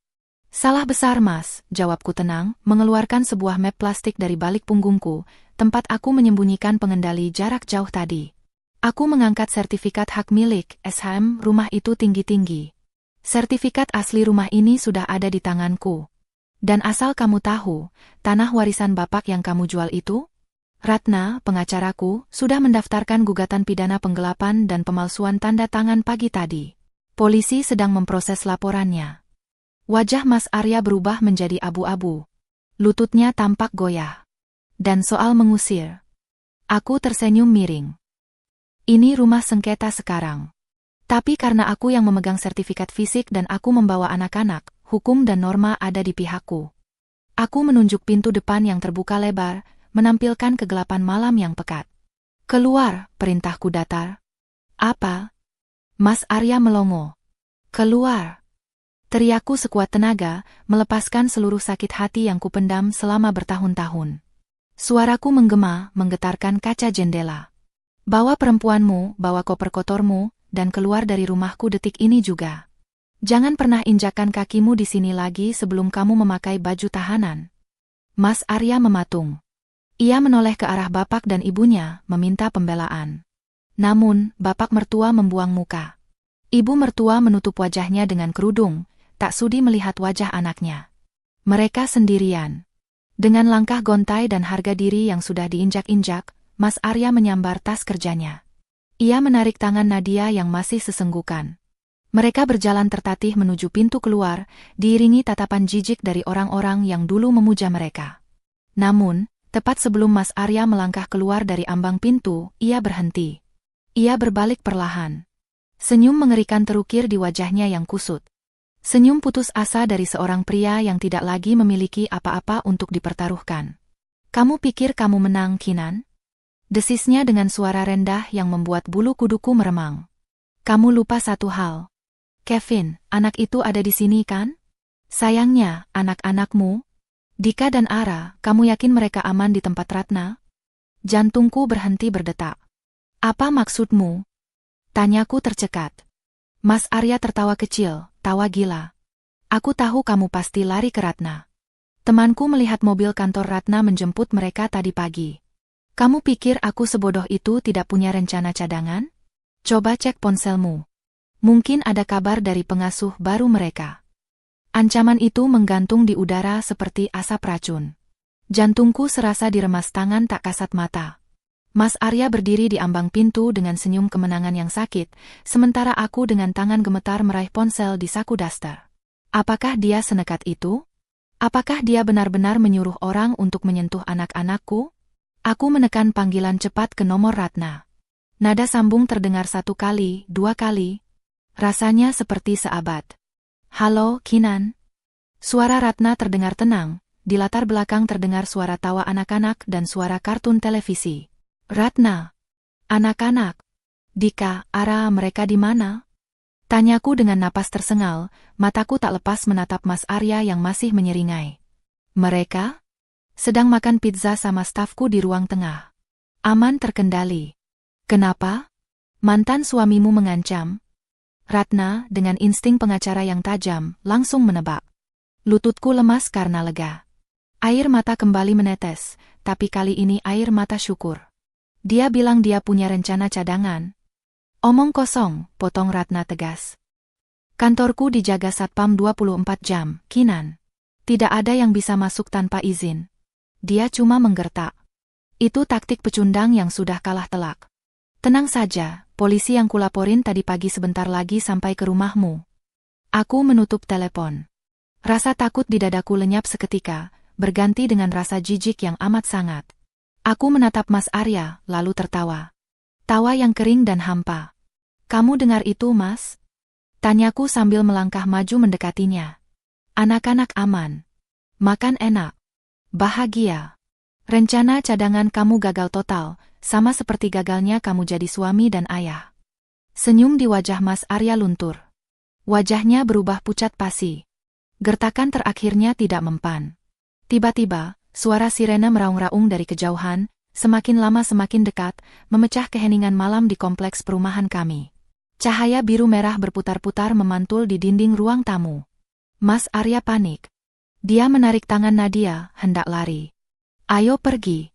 Salah besar Mas, jawabku tenang, mengeluarkan sebuah map plastik dari balik punggungku, tempat aku menyembunyikan pengendali jarak jauh tadi. Aku mengangkat sertifikat hak milik, SHM, rumah itu tinggi-tinggi. Sertifikat asli rumah ini sudah ada di tanganku. Dan asal kamu tahu, tanah warisan bapak yang kamu jual itu? Ratna, pengacaraku, sudah mendaftarkan gugatan pidana penggelapan dan pemalsuan tanda tangan pagi tadi. Polisi sedang memproses laporannya. Wajah Mas Arya berubah menjadi abu-abu. Lututnya tampak goyah. Dan soal mengusir. Aku tersenyum miring. Ini rumah sengketa sekarang. Tapi karena aku yang memegang sertifikat fisik dan aku membawa anak-anak, hukum dan norma ada di pihakku. Aku menunjuk pintu depan yang terbuka lebar, menampilkan kegelapan malam yang pekat. Keluar, perintahku datar. Apa? Mas Arya melongo. Keluar. Teriakku sekuat tenaga, melepaskan seluruh sakit hati yang kupendam selama bertahun-tahun. Suaraku menggema, menggetarkan kaca jendela. Bawa perempuanmu, bawa koper kotormu, dan keluar dari rumahku detik ini juga. Jangan pernah injakan kakimu di sini lagi sebelum kamu memakai baju tahanan. Mas Arya mematung. Ia menoleh ke arah bapak dan ibunya, meminta pembelaan. Namun, bapak mertua membuang muka. Ibu mertua menutup wajahnya dengan kerudung, tak sudi melihat wajah anaknya. Mereka sendirian. Dengan langkah gontai dan harga diri yang sudah diinjak-injak, Mas Arya menyambar tas kerjanya. Ia menarik tangan Nadia yang masih sesenggukan. Mereka berjalan tertatih menuju pintu keluar, diiringi tatapan jijik dari orang-orang yang dulu memuja mereka. Namun, tepat sebelum Mas Arya melangkah keluar dari ambang pintu, ia berhenti. Ia berbalik perlahan. Senyum mengerikan terukir di wajahnya yang kusut. Senyum putus asa dari seorang pria yang tidak lagi memiliki apa-apa untuk dipertaruhkan. Kamu pikir kamu menang, Kinan? Desisnya dengan suara rendah yang membuat bulu kuduku meremang. Kamu lupa satu hal. Kevin, anak itu ada di sini kan? Sayangnya, anak-anakmu, Dika dan Ara, kamu yakin mereka aman di tempat Ratna? Jantungku berhenti berdetak. Apa maksudmu? Tanyaku tercekat. Mas Arya tertawa kecil, tawa gila. Aku tahu kamu pasti lari ke Ratna. Temanku melihat mobil kantor Ratna menjemput mereka tadi pagi. Kamu pikir aku sebodoh itu tidak punya rencana cadangan? Coba cek ponselmu. Mungkin ada kabar dari pengasuh baru mereka. Ancaman itu menggantung di udara seperti asap racun. Jantungku serasa diremas tangan tak kasat mata. Mas Arya berdiri di ambang pintu dengan senyum kemenangan yang sakit, sementara aku dengan tangan gemetar meraih ponsel di saku daster. Apakah dia senekat itu? Apakah dia benar-benar menyuruh orang untuk menyentuh anak-anakku? Aku menekan panggilan cepat ke nomor Ratna. Nada sambung terdengar 1 kali, 2 kali. Rasanya seperti seabad. Halo, Kinan. Suara Ratna terdengar tenang, di latar belakang terdengar suara tawa anak-anak dan suara kartun televisi. Ratna. Anak-anak. Dika, Ara, mereka di mana? Tanyaku dengan napas tersengal, mataku tak lepas menatap Mas Arya yang masih menyeringai. Mereka? Sedang makan pizza sama stafku di ruang tengah. Aman terkendali. Kenapa? Mantan suamimu mengancam? Ratna, dengan insting pengacara yang tajam, langsung menebak. Lututku lemas karena lega. Air mata kembali menetes, tapi kali ini air mata syukur. Dia bilang dia punya rencana cadangan. Omong kosong, potong Ratna tegas. Kantorku dijaga satpam 24 jam, Kinan. Tidak ada yang bisa masuk tanpa izin. Dia cuma menggertak. Itu taktik pecundang yang sudah kalah telak. Tenang saja, polisi yang kulaporin tadi pagi sebentar lagi sampai ke rumahmu. Aku menutup telepon. Rasa takut di dadaku lenyap seketika, berganti dengan rasa jijik yang amat sangat. Aku menatap Mas Arya, lalu tertawa. Tawa yang kering dan hampa. Kamu dengar itu, Mas? Tanyaku sambil melangkah maju mendekatinya. Anak-anak aman. Makan enak. Bahagia. Rencana cadangan kamu gagal total, sama seperti gagalnya kamu jadi suami dan ayah. Senyum di wajah Mas Arya luntur. Wajahnya berubah pucat pasi. Gertakan terakhirnya tidak mempan. Tiba-tiba, suara sirene meraung-raung dari kejauhan, semakin lama semakin dekat, memecah keheningan malam di kompleks perumahan kami. Cahaya biru merah berputar-putar memantul di dinding ruang tamu. Mas Arya panik. Dia menarik tangan Nadia, hendak lari. Ayo pergi.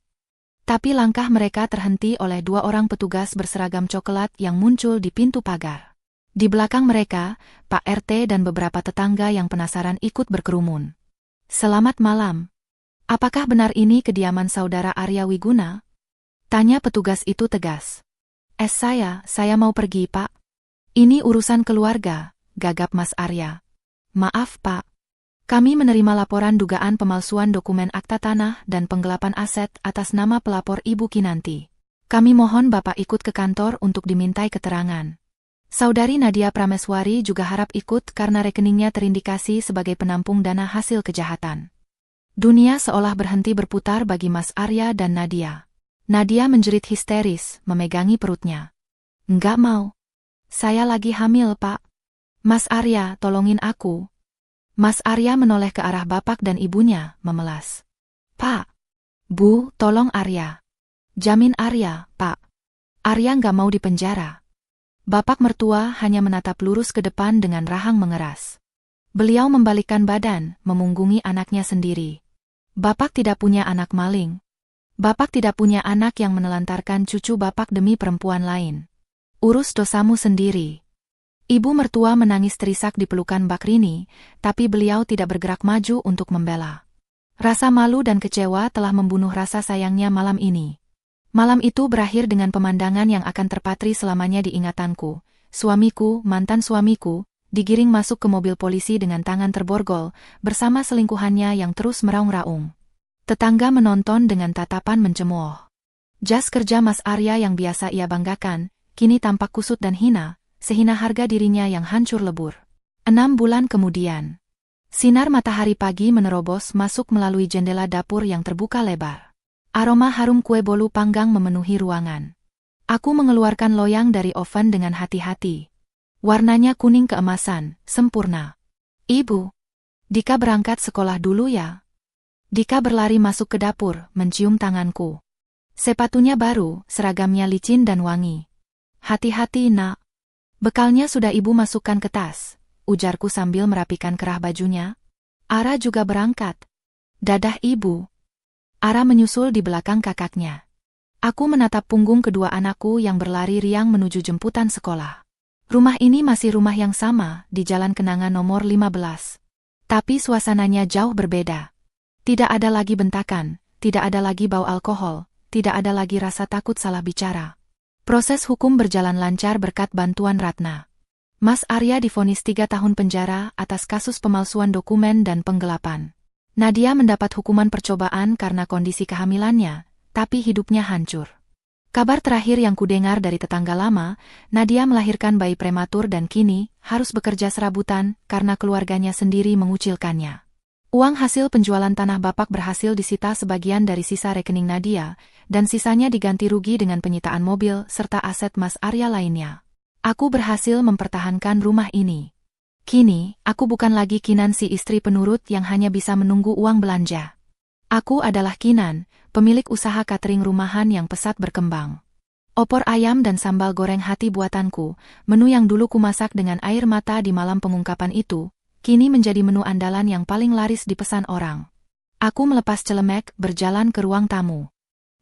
Tapi langkah mereka terhenti oleh 2 orang petugas berseragam coklat yang muncul di pintu pagar. Di belakang mereka, Pak RT dan beberapa tetangga yang penasaran ikut berkerumun. Selamat malam. Apakah benar ini kediaman saudara Arya Wiguna? Tanya petugas itu tegas. Saya mau pergi, Pak. Ini urusan keluarga, gagap Mas Arya. Maaf, Pak. Kami menerima laporan dugaan pemalsuan dokumen akta tanah dan penggelapan aset atas nama pelapor Ibu Kinanti. Kami mohon Bapak ikut ke kantor untuk dimintai keterangan. Saudari Nadia Prameswari juga harap ikut karena rekeningnya terindikasi sebagai penampung dana hasil kejahatan. Dunia seolah berhenti berputar bagi Mas Arya dan Nadia. Nadia menjerit histeris, memegangi perutnya. Enggak mau. Saya lagi hamil, Pak. Mas Arya, tolongin aku. Mas Arya menoleh ke arah bapak dan ibunya, memelas. Pak. Bu, tolong Arya. Jamin Arya, Pak. Arya nggak mau dipenjara. Bapak mertua hanya menatap lurus ke depan dengan rahang mengeras. Beliau membalikkan badan, memunggungi anaknya sendiri. Bapak tidak punya anak maling. Bapak tidak punya anak yang menelantarkan cucu Bapak demi perempuan lain. Urus dosamu sendiri. Ibu mertua menangis terisak di pelukan Bakrini, tapi beliau tidak bergerak maju untuk membela. Rasa malu dan kecewa telah membunuh rasa sayangnya malam ini. Malam itu berakhir dengan pemandangan yang akan terpatri selamanya di ingatanku. Suamiku, mantan suamiku, digiring masuk ke mobil polisi dengan tangan terborgol, bersama selingkuhannya yang terus meraung-raung. Tetangga menonton dengan tatapan mencemooh. Jas kerja Mas Arya yang biasa ia banggakan, kini tampak kusut dan hina, sehina harga dirinya yang hancur lebur. 6 bulan kemudian. Sinar matahari pagi menerobos masuk melalui jendela dapur yang terbuka lebar. Aroma harum kue bolu panggang memenuhi ruangan. Aku mengeluarkan loyang dari oven dengan hati-hati. Warnanya kuning keemasan, sempurna. Ibu, Dika berangkat sekolah dulu ya. Dika berlari masuk ke dapur, mencium tanganku. Sepatunya baru, seragamnya licin dan wangi. Hati-hati nak. Bekalnya sudah ibu masukkan ke tas, ujarku sambil merapikan kerah bajunya. Ara juga berangkat. Dadah ibu. Ara menyusul di belakang kakaknya. Aku menatap punggung kedua anakku yang berlari riang menuju jemputan sekolah. Rumah ini masih rumah yang sama, di Jalan Kenangan nomor 15. Tapi suasananya jauh berbeda. Tidak ada lagi bentakan, tidak ada lagi bau alkohol, tidak ada lagi rasa takut salah bicara. Proses hukum berjalan lancar berkat bantuan Ratna. Mas Arya divonis 3 tahun penjara atas kasus pemalsuan dokumen dan penggelapan. Nadia mendapat hukuman percobaan karena kondisi kehamilannya, tapi hidupnya hancur. Kabar terakhir yang kudengar dari tetangga lama, Nadia melahirkan bayi prematur dan kini harus bekerja serabutan karena keluarganya sendiri mengucilkannya. Uang hasil penjualan tanah Bapak berhasil disita sebagian dari sisa rekening Nadia, dan sisanya diganti rugi dengan penyitaan mobil serta aset Mas Arya lainnya. Aku berhasil mempertahankan rumah ini. Kini, aku bukan lagi Kinan si istri penurut yang hanya bisa menunggu uang belanja. Aku adalah Kinan, pemilik usaha catering rumahan yang pesat berkembang. Opor ayam dan sambal goreng hati buatanku, menu yang dulu kumasak dengan air mata di malam pengungkapan itu, kini menjadi menu andalan yang paling laris dipesan orang. Aku melepas celemek, berjalan ke ruang tamu.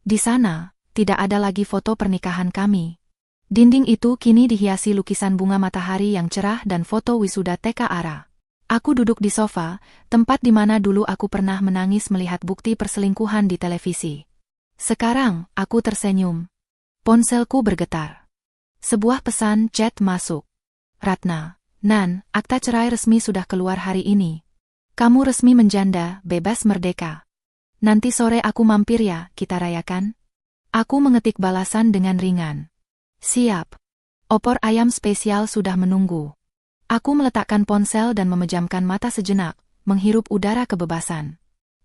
Di sana, tidak ada lagi foto pernikahan kami. Dinding itu kini dihiasi lukisan bunga matahari yang cerah dan foto wisuda TK Ara. Aku duduk di sofa, tempat di mana dulu aku pernah menangis melihat bukti perselingkuhan di televisi. Sekarang, aku tersenyum. Ponselku bergetar. Sebuah pesan chat masuk. Ratna, Nan, akta cerai resmi sudah keluar hari ini. Kamu resmi menjanda, bebas merdeka. Nanti sore aku mampir ya, kita rayakan. Aku mengetik balasan dengan ringan. Siap. Opor ayam spesial sudah menunggu. Aku meletakkan ponsel dan memejamkan mata sejenak, menghirup udara kebebasan.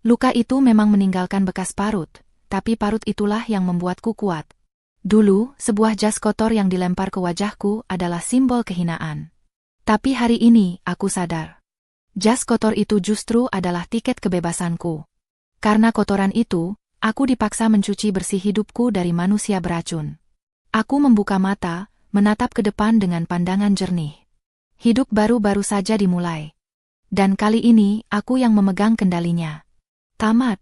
Luka itu memang meninggalkan bekas parut, tapi parut itulah yang membuatku kuat. Dulu, sebuah jas kotor yang dilempar ke wajahku adalah simbol kehinaan. Tapi hari ini, aku sadar. Jas kotor itu justru adalah tiket kebebasanku. Karena kotoran itu, aku dipaksa mencuci bersih hidupku dari manusia beracun. Aku membuka mata, menatap ke depan dengan pandangan jernih. Hidup baru-baru saja dimulai. Dan kali ini, aku yang memegang kendalinya. Tamat.